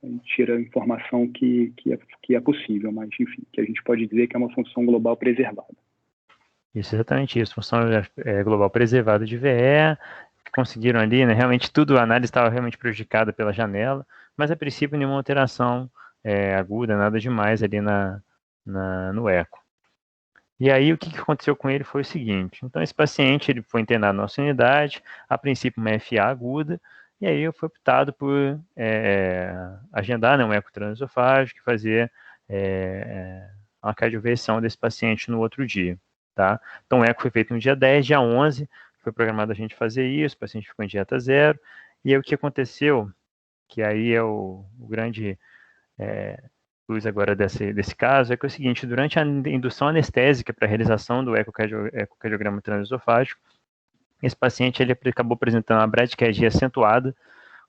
A gente tira a informação que é possível, mas, enfim, que a gente pode dizer que é uma função global preservada. Isso, exatamente isso. Função global preservada de VE, que conseguiram ali, né? Realmente tudo, a análise estava realmente prejudicada pela janela, mas a princípio nenhuma alteração aguda, nada demais ali no eco. E aí o que aconteceu com ele foi o seguinte, então esse paciente ele foi internado na nossa unidade, a princípio uma FA aguda, e aí foi optado por agendar, né, um eco transesofágico e fazer uma cardioversão desse paciente no outro dia. Tá? Então o eco foi feito no dia 10, dia 11, foi programado a gente fazer isso, o paciente ficou em dieta zero, e aí o que aconteceu, que aí é o grande luz agora desse caso, é que é o seguinte, durante a indução anestésica para a realização do ecocardiograma transesofágico, esse paciente ele acabou apresentando uma bradicardia acentuada,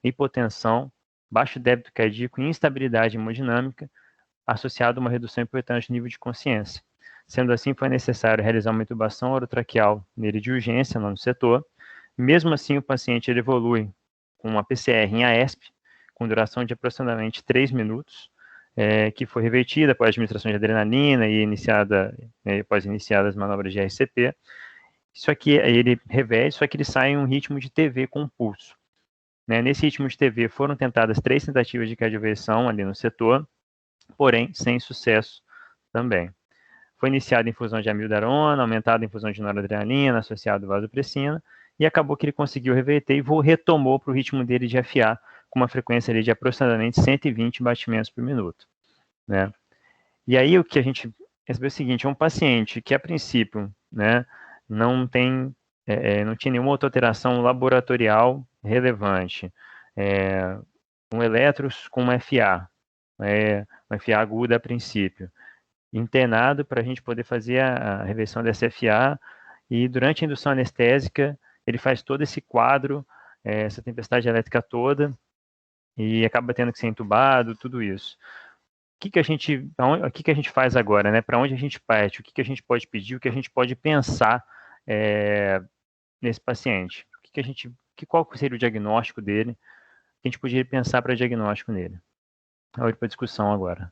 hipotensão, baixo débito cardíaco e instabilidade hemodinâmica, associado a uma redução importante do nível de consciência. Sendo assim, foi necessário realizar uma intubação orotraqueal nele de urgência, no setor. Mesmo assim, o paciente ele evolui com uma PCR em AESP, com duração de aproximadamente 3 minutos, que foi revertida após a administração de adrenalina e após iniciadas as manobras de RCP. Isso aqui, ele reverte, só que ele sai em um ritmo de TV com pulso. Nesse ritmo de TV foram tentadas 3 tentativas de cardioversão ali no setor, porém sem sucesso também. Foi iniciada a infusão de amiodarona, aumentada a infusão de noradrenalina, associado à vasopressina, e acabou que ele conseguiu reverter e retomou para o ritmo dele de FA, com uma frequência ali de aproximadamente 120 batimentos por minuto. Né? E aí o que a gente percebeu é o seguinte, é um paciente que a princípio, né, não tinha nenhuma outra alteração laboratorial relevante, um eletros com uma FA, uma FA aguda a princípio, internado para a gente poder fazer a reversão dessa FA, e durante a indução anestésica ele faz todo esse quadro, essa tempestade elétrica toda, e acaba tendo que ser entubado, tudo isso. O que a gente faz agora, né? Para onde a gente parte? O que a gente pode pedir? O que a gente pode pensar nesse paciente? Qual seria o diagnóstico dele? O que a gente poderia pensar para diagnóstico nele? Vamos para a discussão agora.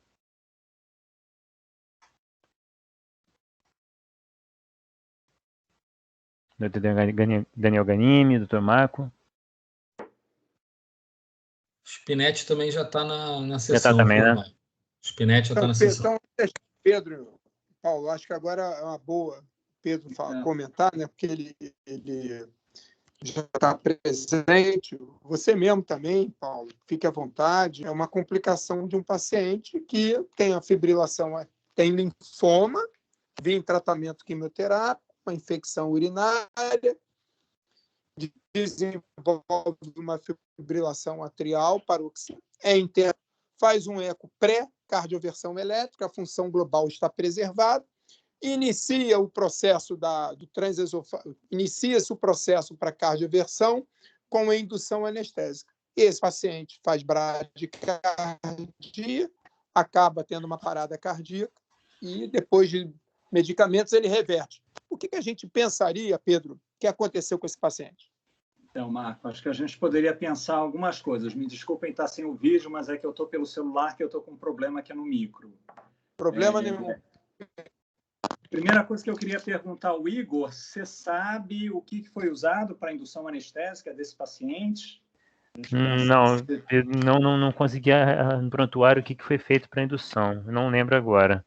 Dr. Daniel Ganimi, Dr. Marco. Spinetti também já está na Já sessão. tá também, né? Mário? Spinetti já está na sessão. Então, Pedro, Paulo, acho que agora é uma boa Pedro comentar, né? Porque ele já está presente. Você mesmo também, Paulo, fique à vontade. É uma complicação de um paciente que tem a fibrilação, tem linfoma, vem em tratamento quimioterápico, uma infecção urinária, desenvolve uma fibrilação atrial paroxística, é interno, faz um eco pré-cardioversão elétrica, a função global está preservada, inicia o processo do transesofágico, inicia-se o processo para cardioversão com a indução anestésica. Esse paciente faz bradicardia, acaba tendo uma parada cardíaca e depois de medicamentos ele reverte. O que a gente pensaria, Pedro, que aconteceu com esse paciente? Então, Marco, acho que a gente poderia pensar algumas coisas. Me desculpem estar sem o vídeo, mas é que eu estou pelo celular, que eu estou com um problema aqui no micro. Problema nenhum. Primeira coisa que eu queria perguntar ao Igor, você sabe o que foi usado para a indução anestésica desse paciente? Não consegui no prontuário o que foi feito para indução. Não lembro agora.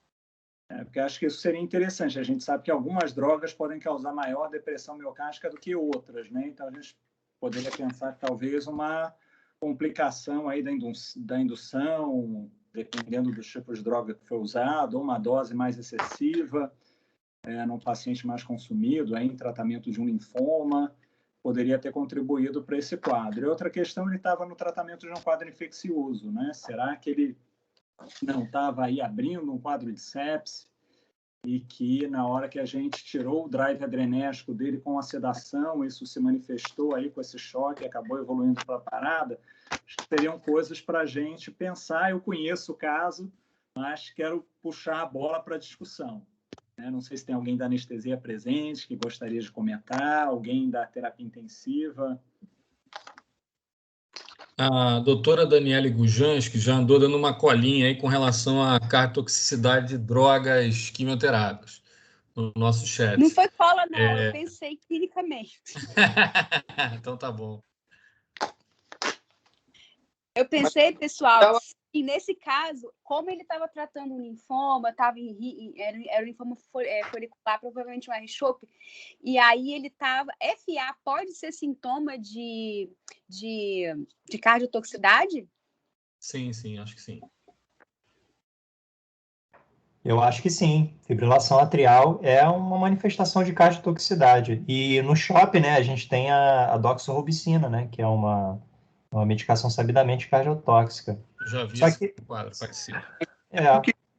Porque acho que isso seria interessante. A gente sabe que algumas drogas podem causar maior depressão miocárdica do que outras, né? Então, a gente poderia pensar que talvez uma complicação aí da indução, dependendo dos tipos de droga que foi usado, ou uma dose mais excessiva, num paciente mais consumido, em tratamento de um linfoma, poderia ter contribuído para esse quadro. E outra questão, ele estava no tratamento de um quadro infeccioso, né? Será que ele não estava aí abrindo um quadro de sepse e que na hora que a gente tirou o drive adrenérgico dele com a sedação, isso se manifestou aí com esse choque e acabou evoluindo para a parada? Acho que seriam coisas para a gente pensar. Eu conheço o caso, mas quero puxar a bola para a discussão. Não sei se tem alguém da anestesia presente que gostaria de comentar, alguém da terapia intensiva. A doutora Daniele Gujans, que já andou dando uma colinha aí com relação à cardiotoxicidade de drogas quimioterápicas no nosso chat. Não foi cola, não. Eu pensei clinicamente. Então tá bom. Eu pensei, pessoal, e nesse caso, como ele estava tratando um linfoma, era um linfoma folicular, provavelmente um R-CHOP, e aí ele estava... FA pode ser sintoma de cardiotoxicidade? Sim, acho que sim. Eu acho que sim. Fibrilação atrial é uma manifestação de cardiotoxicidade. E no SHOP, né, a gente tem a doxorubicina, né, que é uma medicação sabidamente cardiotóxica. Já vi Só que, quadro parecido.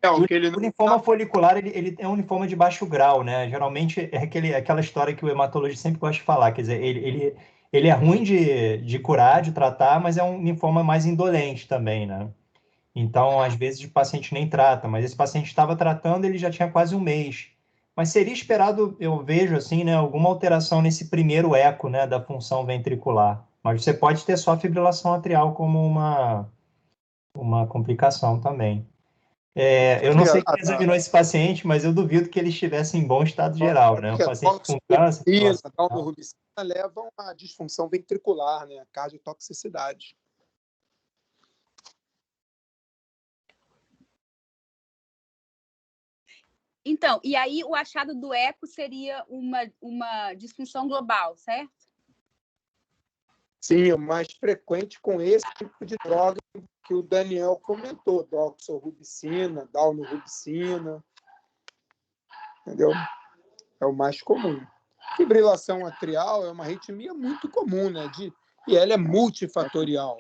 O linfoma folicular, ele é um linfoma de baixo grau, né? Geralmente é aquela história que o hematologista sempre gosta de falar, quer dizer, ele é ruim de curar, de tratar, mas é um linfoma mais indolente também, né? Então, às vezes, o paciente nem trata, mas esse paciente estava tratando, ele já tinha quase um mês. Mas seria esperado, eu vejo assim, né, alguma alteração nesse primeiro eco, né, da função ventricular. Mas você pode ter só fibrilação atrial como uma complicação também. Eu não sei quem examinou esse paciente, mas eu duvido que ele estivesse em bom estado geral, né? Um paciente com câncer... A rubicina levam à disfunção ventricular, né? A cardiotoxicidade. Então, e aí o achado do eco seria uma disfunção global, certo? Sim, o mais frequente com esse tipo de droga que o Daniel comentou, doxorubicina, daunorubicina, entendeu? É o mais comum. Fibrilação atrial é uma arritmia muito comum, né? E ela é multifatorial,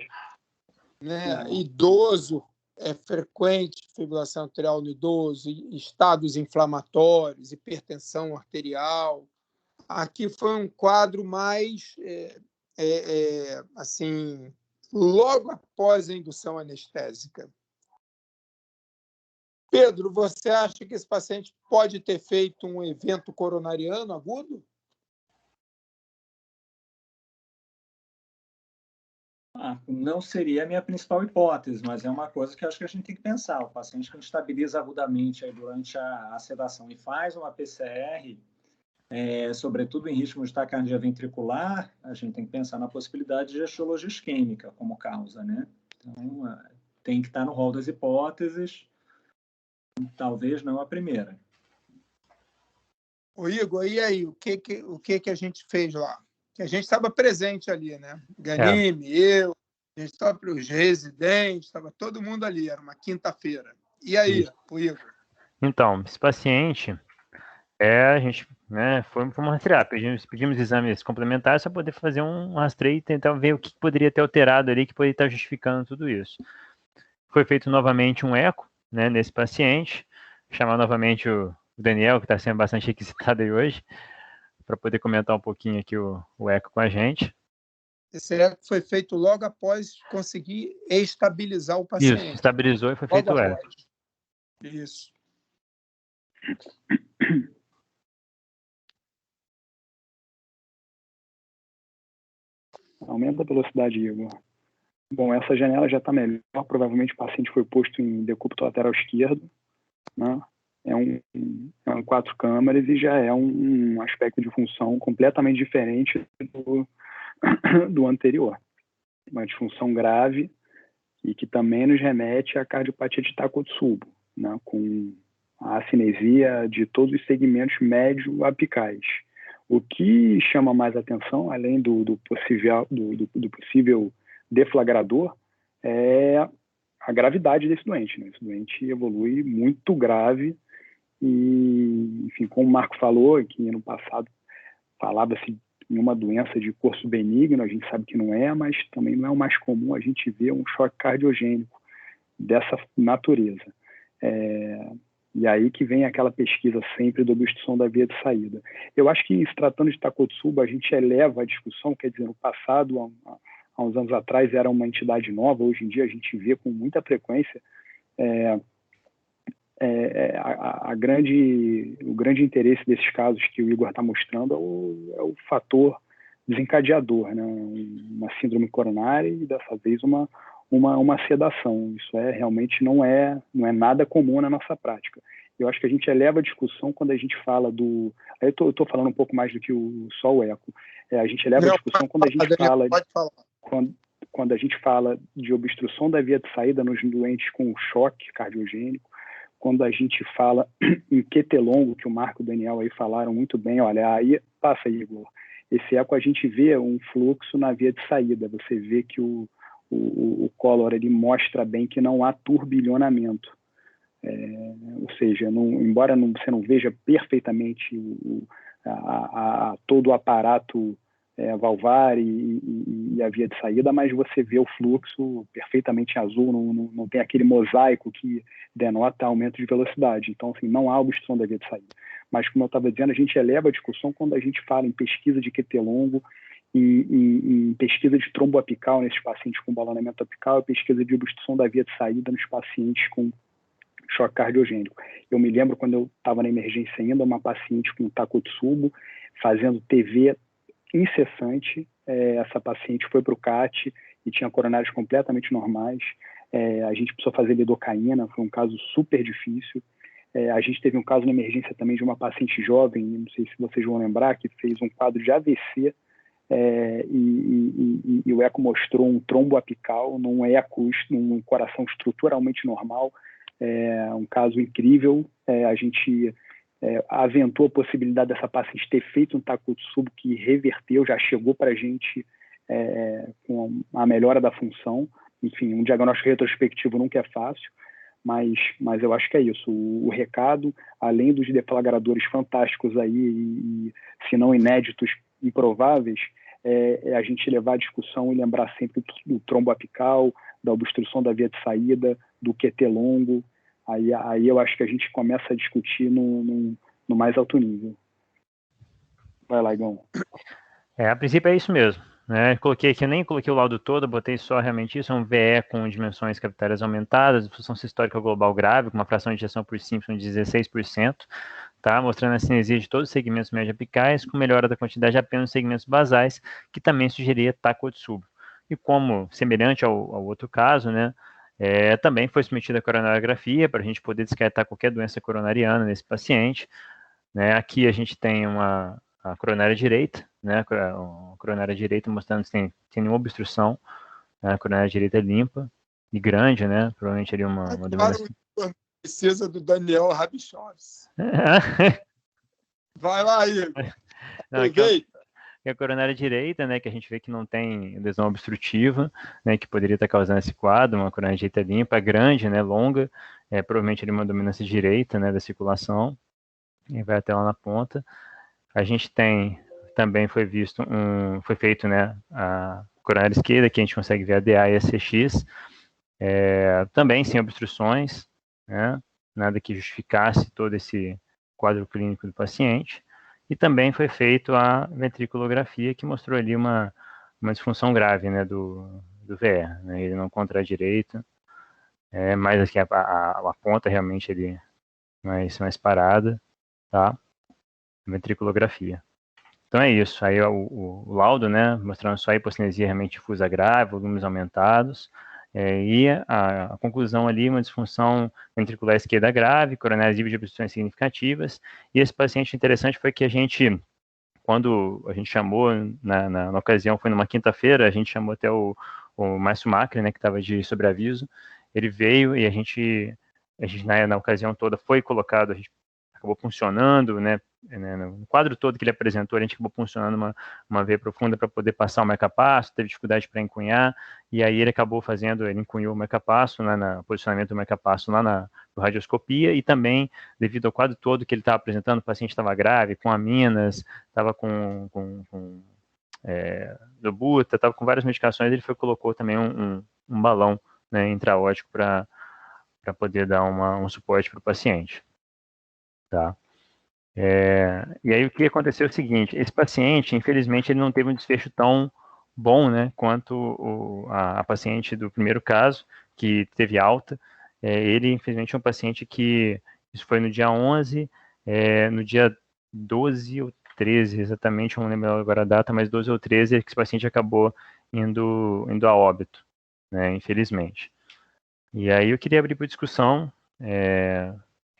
né? Idoso, é frequente fibrilação atrial no idoso, estados inflamatórios, hipertensão arterial. Aqui foi um quadro mais, assim, logo após a indução anestésica. Pedro, você acha que esse paciente pode ter feito um evento coronariano agudo? Não seria a minha principal hipótese, mas é uma coisa que acho que a gente tem que pensar. O paciente que estabiliza agudamente aí durante a sedação e faz uma PCR, sobretudo em ritmo de taquicardia ventricular, a gente tem que pensar na possibilidade de etiologia isquêmica como causa, né? Então, tem que estar no rol das hipóteses, talvez não a primeira. Ô Igor, e aí, o que a gente fez lá? Que a gente estava presente ali, né? Ganime, eu, a gente estava para os residentes, estava todo mundo ali, era uma quinta-feira. E aí, o Igor? Então, esse paciente, a gente foi uma rastrear, pedimos exames complementares para poder fazer um rastreio e tentar ver o que poderia ter alterado ali, que poderia estar justificando tudo isso. Foi feito novamente um eco, né, nesse paciente, chamar novamente o Daniel, que está sendo bastante requisitado aí hoje, para poder comentar um pouquinho aqui o eco com a gente. Esse eco foi feito logo após conseguir estabilizar o paciente. Isso, estabilizou e foi feito o eco. Isso. Aumenta a velocidade, Igor. Bom, essa janela já está melhor. Provavelmente o paciente foi posto em decúbito lateral esquerdo, né? É um 4 câmaras e já é um aspecto de função completamente diferente do anterior. Uma disfunção grave e que também nos remete à cardiopatia de Takotsubo, né? Com a acinesia de todos os segmentos médio-apicais. O que chama mais atenção, além do possível deflagrador, é a gravidade desse doente, né? Esse doente evolui muito grave e, enfim, como o Marco falou, que no passado falava-se em uma doença de curso benigno, a gente sabe que não é, mas também não é o mais comum a gente ver um choque cardiogênico dessa natureza. E aí que vem aquela pesquisa sempre da obstrução da via de saída. Eu acho que, se tratando de Takotsubo, a gente eleva a discussão, quer dizer, no passado, há uns anos atrás, era uma entidade nova, hoje em dia a gente vê com muita frequência o grande interesse desses casos que o Igor está mostrando é o fator desencadeador, né? Uma síndrome coronária e, dessa vez, uma sedação. Isso realmente não é nada comum na nossa prática. Eu acho que a gente eleva a discussão quando a gente fala do... Eu estou falando um pouco mais do que só o eco. A gente eleva a discussão quando a gente fala... Quando a gente fala de obstrução da via de saída nos doentes com choque cardiogênico, quando a gente fala em QT longo, que o Marco e o Daniel aí falaram muito bem, olha, aí passa, Igor. Esse eco a gente vê um fluxo na via de saída, você vê que o Collor ele mostra bem que não há turbilhonamento. Ou seja, embora você não veja perfeitamente todo o aparato valvar e a via de saída, mas você vê o fluxo perfeitamente azul, não tem aquele mosaico que denota aumento de velocidade. Então, assim, não há obstrução da via de saída. Mas, como eu estava dizendo, a gente eleva a discussão quando a gente fala em pesquisa de QT longo, em pesquisa de trombo apical nesses pacientes com balonamento apical e pesquisa de obstrução da via de saída nos pacientes com choque cardiogênico. Eu me lembro quando eu estava na emergência ainda, uma paciente com Takotsubo, fazendo TV incessante, essa paciente foi para o CAT e tinha coronários completamente normais, a gente precisou fazer lidocaína, foi um caso super difícil. A gente teve um caso na emergência também de uma paciente jovem, não sei se vocês vão lembrar, que fez um quadro de AVC, e o eco mostrou um trombo apical num coração estruturalmente normal, um caso incrível. A gente aventou a possibilidade dessa paciente ter feito um Takotsubo que reverteu, já chegou para a gente com a melhora da função. Enfim, um diagnóstico retrospectivo nunca é fácil, mas eu acho que é isso. O recado, além dos deflagradores fantásticos aí, e se não inéditos, improváveis, é a gente levar a discussão e lembrar sempre do trombo apical, da obstrução da via de saída, do QT longo. Aí eu acho que a gente começa a discutir no mais alto nível. Vai lá, Igão. A princípio é isso mesmo. Né? Coloquei aqui, nem coloquei o laudo todo, botei só realmente isso, é um VE com dimensões capitárias aumentadas, função sistólica global grave, com uma fração de injeção por Simpson de 16%, tá? Mostrando a cinesia de todos os segmentos médio-apicais, com melhora da quantidade apenas nos segmentos basais, que também sugeria Takotsubo. E como semelhante ao outro caso, né, também foi submetida a coronariografia para a gente poder descartar qualquer doença coronariana nesse paciente. Né? Aqui a gente tem a coronária direita, né? A coronária direita mostrando se tem nenhuma obstrução, né? A coronária direita é limpa, e grande, né? Provavelmente ali uma dominação. Precisa do Daniel Rabichoves. Vai lá, Igor. A coronária direita, né, que a gente vê que não tem lesão obstrutiva, né, que poderia estar causando esse quadro, uma coronária direita limpa, grande, né, longa, provavelmente ali uma dominância direita, né, da circulação, e vai até lá na ponta. A gente tem, também foi feito, né, a coronária esquerda, que a gente consegue ver a DA e a CX, também sem obstruções, né, nada que justificasse todo esse quadro clínico do paciente. E também foi feito a ventriculografia, que mostrou ali uma disfunção grave, né, do VR, né, ele não contrai direito, mas aqui a ponta realmente ali mais parada, tá? Ventriculografia. Então é isso, aí o laudo, né, mostrando só a hipocinesia realmente difusa grave, volumes aumentados, e a conclusão ali, uma disfunção ventricular esquerda grave, coronárias livres de obstruções significativas, e esse paciente interessante foi que quando a gente chamou, na ocasião, foi numa quinta-feira, a gente chamou até o Márcio Macri, né, que estava de sobreaviso, ele veio e a gente na ocasião toda foi colocado, a gente acabou funcionando, né, no quadro todo que ele apresentou, a gente acabou funcionando uma veia profunda para poder passar o marcapasso, teve dificuldade para encunhar, e aí ele encunhou o marcapasso, né, no posicionamento do marcapasso lá na radioscopia, e também, devido ao quadro todo que ele estava apresentando, o paciente estava grave, com aminas, estava com dobuta, estava com várias medicações, ele colocou também um balão, né, intraótico para poder dar um suporte para o paciente. Tá? E aí o que aconteceu é o seguinte, esse paciente, infelizmente, ele não teve um desfecho tão bom, né, quanto a paciente do primeiro caso, que teve alta. Ele, infelizmente, é um paciente que, isso foi no dia 11, no dia 12 ou 13, exatamente, eu não lembro agora a data, mas 12 ou 13, que esse paciente acabou indo a óbito, né, infelizmente. E aí eu queria abrir para discussão,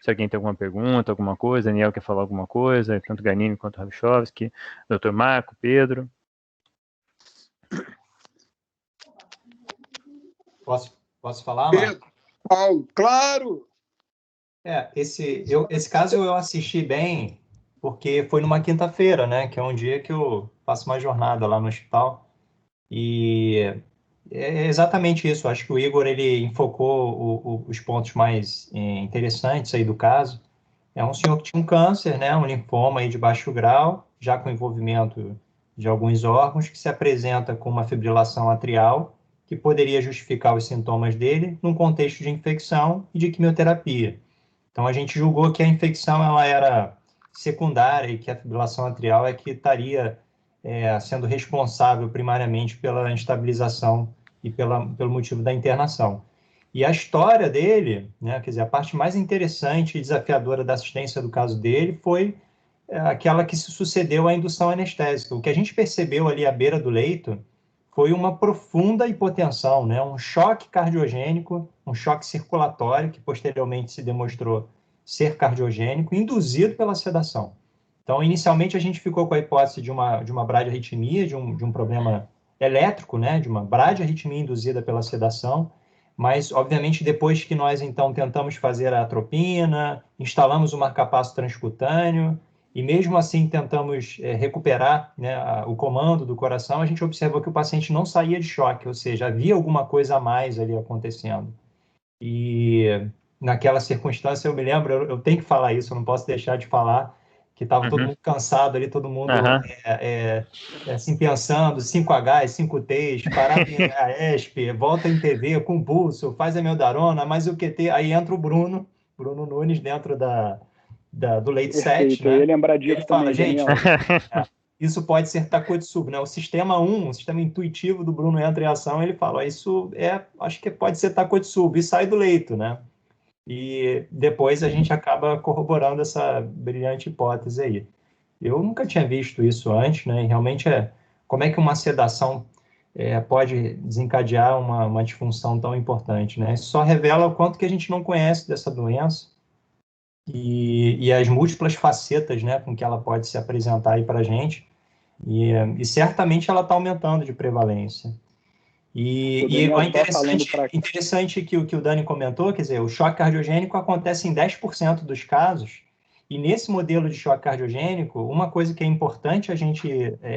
se alguém tem alguma pergunta, alguma coisa, Daniel quer falar alguma coisa, tanto Ganini quanto Rabichovski, Dr. Marco, Pedro. Posso falar, Marco? Pedro, Paulo, claro! Esse caso eu assisti bem, porque foi numa quinta-feira, né, que é um dia que eu faço uma jornada lá no hospital, e é exatamente isso. Acho que o Igor ele enfocou os pontos mais interessantes aí do caso. É um senhor que tinha um câncer, né, um linfoma aí de baixo grau, já com envolvimento de alguns órgãos, que se apresenta com uma fibrilação atrial, que poderia justificar os sintomas dele num contexto de infecção e de quimioterapia. Então, a gente julgou que a infecção ela era secundária e que a fibrilação atrial é que estaria sendo responsável primariamente pela instabilização e pelo motivo da internação. E a história dele, né, quer dizer, a parte mais interessante e desafiadora da assistência do caso dele foi aquela que se sucedeu à indução anestésica. O que a gente percebeu ali à beira do leito foi uma profunda hipotensão, né, um choque cardiogênico, um choque circulatório, que posteriormente se demonstrou ser cardiogênico, induzido pela sedação. Então, inicialmente, a gente ficou com a hipótese de uma bradiarritmia, de um problema elétrico, né, de uma bradiarritmia induzida pela sedação, mas, obviamente, depois que nós, então, tentamos fazer a atropina, instalamos o marcapasso transcutâneo, e mesmo assim tentamos recuperar, né, o comando do coração, a gente observou que o paciente não saía de choque, ou seja, havia alguma coisa a mais ali acontecendo. E naquela circunstância, eu me lembro, eu tenho que falar isso, eu não posso deixar de falar, que estava todo mundo cansado ali, todo mundo assim, pensando, 5H, 5Ts, parada em AESP, volta em TV com pulso, faz a meldarona, mas o QT, aí entra o Bruno Nunes dentro do late set, né? Eu ia lembrar disso ele fala, também, gente, isso pode ser Takotsubo, né? O sistema 1, o sistema intuitivo do Bruno entra em ação, ele fala, isso acho que pode ser Takotsubo, e sai do leito, né? E depois a gente acaba corroborando essa brilhante hipótese aí. Eu nunca tinha visto isso antes, né? E realmente como é que uma sedação pode desencadear uma disfunção tão importante, né? Isso só revela o quanto que a gente não conhece dessa doença e as múltiplas facetas, né, com que ela pode se apresentar aí para a gente. E certamente ela está aumentando de prevalência. E Daniel, é interessante que o Dani comentou, quer dizer, o choque cardiogênico acontece em 10% dos casos, e nesse modelo de choque cardiogênico, uma coisa que é importante a gente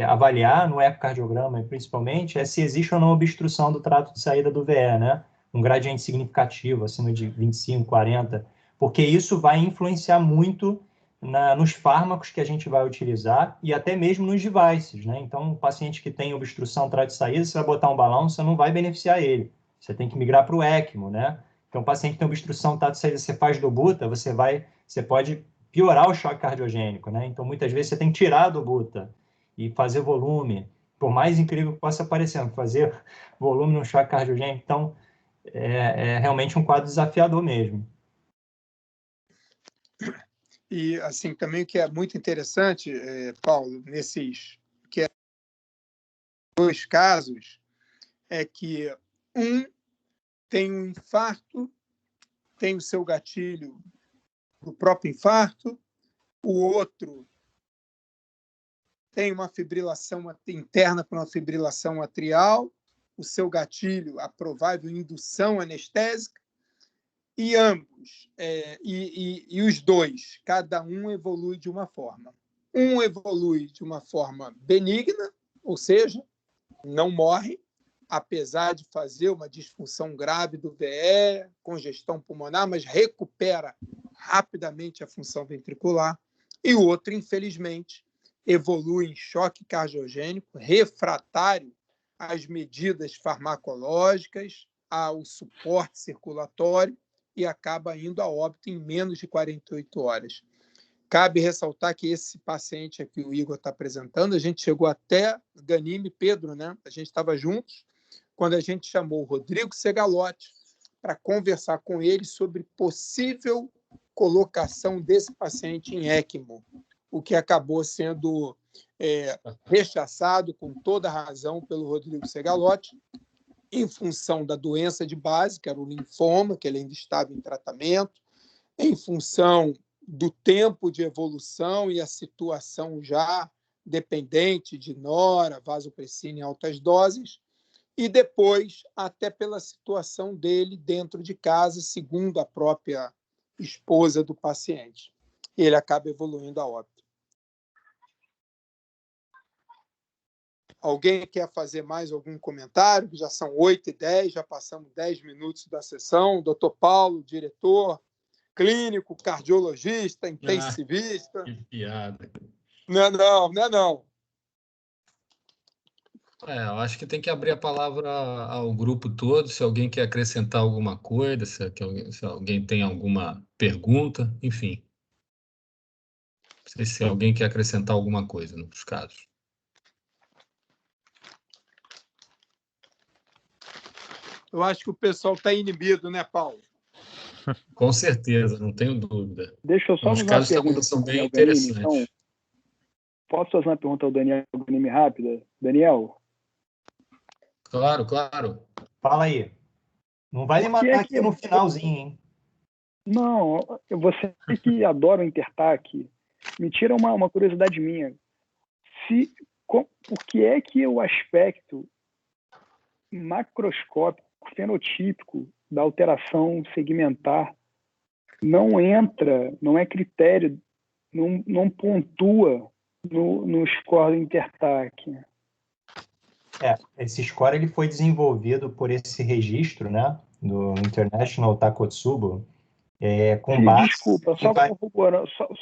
avaliar no ecocardiograma, principalmente, é se existe ou não obstrução do trato de saída do VE, né? Um gradiente significativo, acima de 25, 40, porque isso vai influenciar muito nos fármacos que a gente vai utilizar e até mesmo nos devices, né? Então, o paciente que tem obstrução trato de saída, você vai botar um balão, você não vai beneficiar ele. Você tem que migrar para o ECMO, né? Então, o paciente que tem obstrução trato de saída, você faz dobuta, você pode piorar o choque cardiogênico, né? Então, muitas vezes, você tem que tirar a dobuta e fazer volume. Por mais incrível que possa parecer, fazer volume no choque cardiogênico, então, é realmente um quadro desafiador mesmo. E, assim, também o que é muito interessante, Paulo, nesses dois casos, é que um tem um infarto, tem o seu gatilho do próprio infarto, o outro tem uma fibrilação interna para uma fibrilação atrial, o seu gatilho, a provável indução anestésica, e ambos, e os dois, cada um evolui de uma forma. Um evolui de uma forma benigna, ou seja, não morre, apesar de fazer uma disfunção grave do VE, congestão pulmonar, mas recupera rapidamente a função ventricular. E o outro, infelizmente, evolui em choque cardiogênico, refratário às medidas farmacológicas, ao suporte circulatório, e acaba indo a óbito em menos de 48 horas. Cabe ressaltar que esse paciente aqui, o Igor está apresentando, a gente chegou até Ganime, Pedro, né? A gente estava juntos quando a gente chamou o Rodrigo Segalotti para conversar com ele sobre possível colocação desse paciente em ECMO, o que acabou sendo rechaçado com toda razão pelo Rodrigo Segalotti, em função da doença de base, que era o linfoma, que ele ainda estava em tratamento, em função do tempo de evolução e a situação já dependente de nora, vasopressina em altas doses, e depois até pela situação dele dentro de casa, segundo a própria esposa do paciente. Ele acaba evoluindo a óbito. Alguém quer fazer mais algum comentário? Já são 8h10, já passamos 10 minutos da sessão. Doutor Paulo, diretor clínico, cardiologista, intensivista. Que piada. Não. Eu acho que tem que abrir a palavra ao grupo todo, se alguém quer acrescentar alguma coisa, se alguém tem alguma pergunta, enfim. Não sei se alguém quer acrescentar alguma coisa nos casos. Eu acho que o pessoal está inibido, né, Paulo? Com certeza, não tenho dúvida. Deixa eu só Os fazer casos uma pergunta são bem Daniel interessantes. Ganime, então, posso fazer uma pergunta ao Daniel Ganime rápida? Daniel? Claro. Fala aí. Não vai me matar aqui no finalzinho, hein? Não, você que adora o Intertac, me tira uma curiosidade minha. Por que é que o aspecto macroscópico, fenotípico da alteração segmentar não entra, não é critério, não pontua no score do Intertac? Esse score ele foi desenvolvido por esse registro, né, do International Takotsubo, com base... Desculpa, só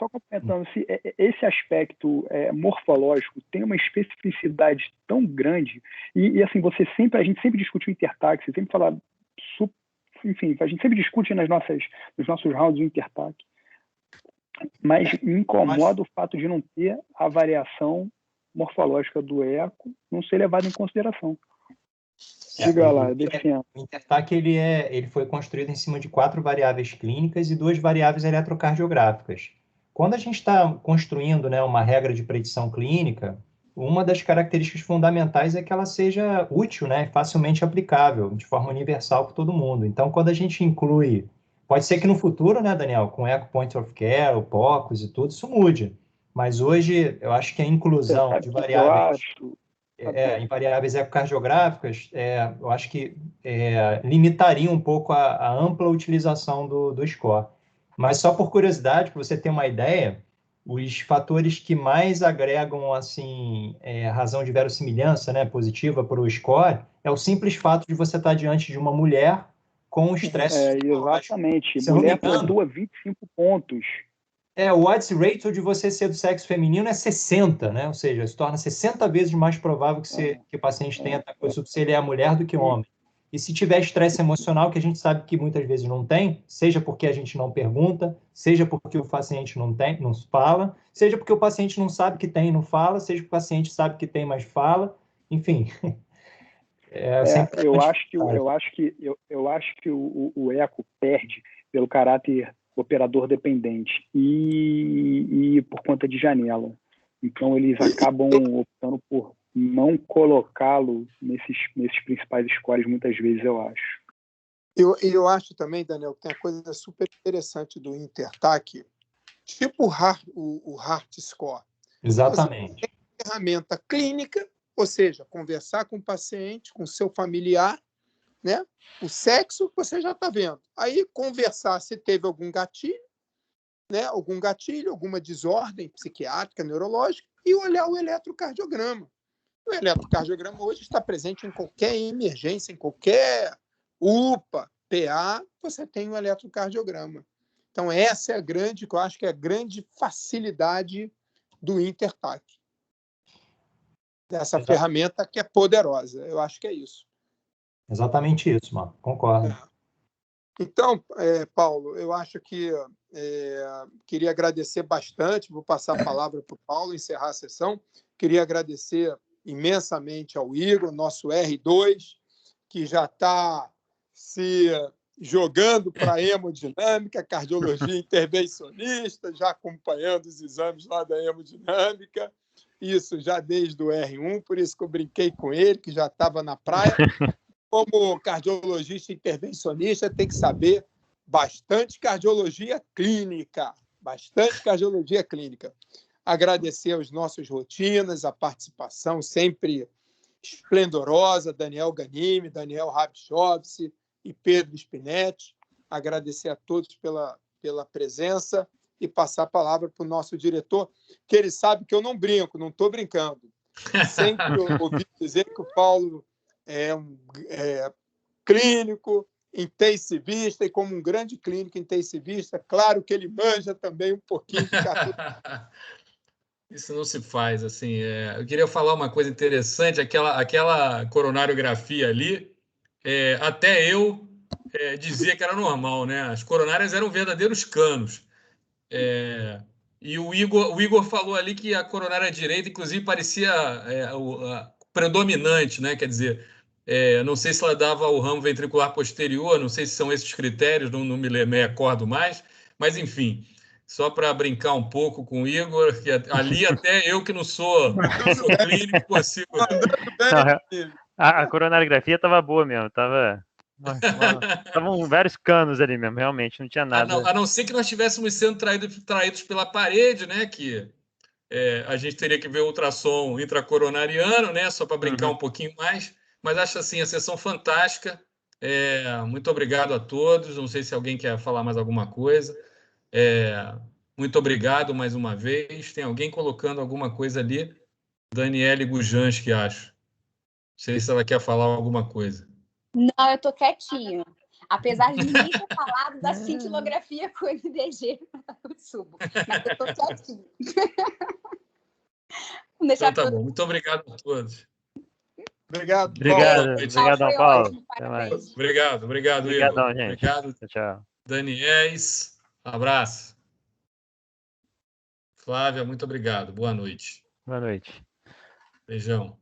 complementando, se esse aspecto morfológico tem uma especificidade tão grande, e assim, a gente sempre discute o Intertac, você sempre fala, enfim, a gente sempre discute nos nossos rounds do Intertac, mas me incomoda o fato de não ter a variação morfológica do eco não ser levada em consideração. Diga lá, Defiant. O Intertac ele foi construído em cima de 4 variáveis clínicas e 2 variáveis eletrocardiográficas. Quando a gente está construindo, né, uma regra de predição clínica, uma das características fundamentais é que ela seja útil, né, facilmente aplicável, de forma universal para todo mundo. Então, quando a gente inclui... Pode ser que no futuro, né, Daniel, com Echo Point of Care, o POCUS e tudo, isso mude. Mas hoje, eu acho que a inclusão de variáveis... em variáveis ecocardiográficas, eu acho que limitaria um pouco a ampla utilização do score. Mas só por curiosidade, para você ter uma ideia, os fatores que mais agregam assim razão de verossimilhança, né, positiva para o score, é o simples fato de você estar diante de uma mulher com estresse psicológico. Exatamente. Se Mulher não me engano, pontua 25 pontos. o odds ratio de você ser do sexo feminino é 60, né? Ou seja, se torna 60 vezes mais provável que o paciente tenha Takotsubo se ele é mulher do que homem. E se tiver estresse emocional, que a gente sabe que muitas vezes não tem, seja porque a gente não pergunta, seja porque o paciente não fala, seja porque o paciente não sabe que tem e não fala, seja porque o paciente sabe que tem, mas fala, enfim. Eu acho que o eco perde pelo caráter operador dependente e por conta de janela. Então, eles acabam optando por não colocá-lo nesses principais scores muitas vezes, eu acho. Eu acho também, Daniel, que tem uma coisa super interessante do Intertac, tipo o Heart Score. Exatamente. Você tem ferramenta clínica, ou seja, conversar com o paciente, com o seu familiar, né? O sexo você já está vendo. Aí conversar se teve algum gatilho, né? Alguma desordem psiquiátrica, neurológica, e olhar o eletrocardiograma. O eletrocardiograma hoje está presente em qualquer emergência, em qualquer UPA, PA, você tem um eletrocardiograma. Então, essa é eu acho que é a grande facilidade do Intertac. Dessa ferramenta que é poderosa. Eu acho que é isso. Exatamente isso, mano. Concordo. Então, Paulo, eu acho que queria agradecer bastante, vou passar a palavra para o Paulo, encerrar a sessão. Queria agradecer imensamente ao Igor, nosso R2, que já está se jogando para a hemodinâmica, cardiologia intervencionista, já acompanhando os exames lá da hemodinâmica, isso já desde o R1, por isso que eu brinquei com ele, que já estava na praia. Como cardiologista intervencionista, tem que saber bastante cardiologia clínica, Agradecer aos nossos rotinas, a participação sempre esplendorosa, Daniel Ganimi, Daniel Rabchovski e Pedro Spinetti. Agradecer a todos pela presença e passar a palavra para o nosso diretor, que ele sabe que eu não brinco, não estou brincando. Sempre ouvi dizer que o Paulo é um clínico, intensivista, e como um grande clínico intensivista, claro que ele manja também um pouquinho de cardiologia. Isso não se faz, assim. Eu queria falar uma coisa interessante, aquela coronariografia ali, até eu dizia que era normal, né? As coronárias eram verdadeiros canos. E o Igor falou ali que a coronária direita, inclusive, parecia a predominante, né? Quer dizer, não sei se ela dava o ramo ventricular posterior, não sei se são esses critérios, não me acordo mais, mas enfim, só para brincar um pouco com o Igor, que ali até eu que não sou clínico consigo. A coronariografia estava boa mesmo, estavam vários canos ali mesmo, realmente, não tinha nada. A não ser que nós estivéssemos sendo traídos pela parede, né? Que a gente teria que ver o ultrassom intracoronariano, né? Só para brincar um pouquinho mais. Mas acho assim, a sessão fantástica. Muito obrigado a todos. Não sei se alguém quer falar mais alguma coisa. Muito obrigado mais uma vez. Tem alguém colocando alguma coisa ali? Daniele Gujanski, acho. Não sei se ela quer falar alguma coisa. Não, eu estou quietinha. Apesar de ninguém ter falado da cintilografia com o MDG, eu subo. Mas eu estou quietinha. Então tá bom. Muito obrigado a todos. Obrigado, Paulo. Obrigado, Obrigadão, Igor. gente. Obrigado, tchau. Daniels. Abraço. Flávia, muito obrigado. Boa noite. Boa noite. Beijão.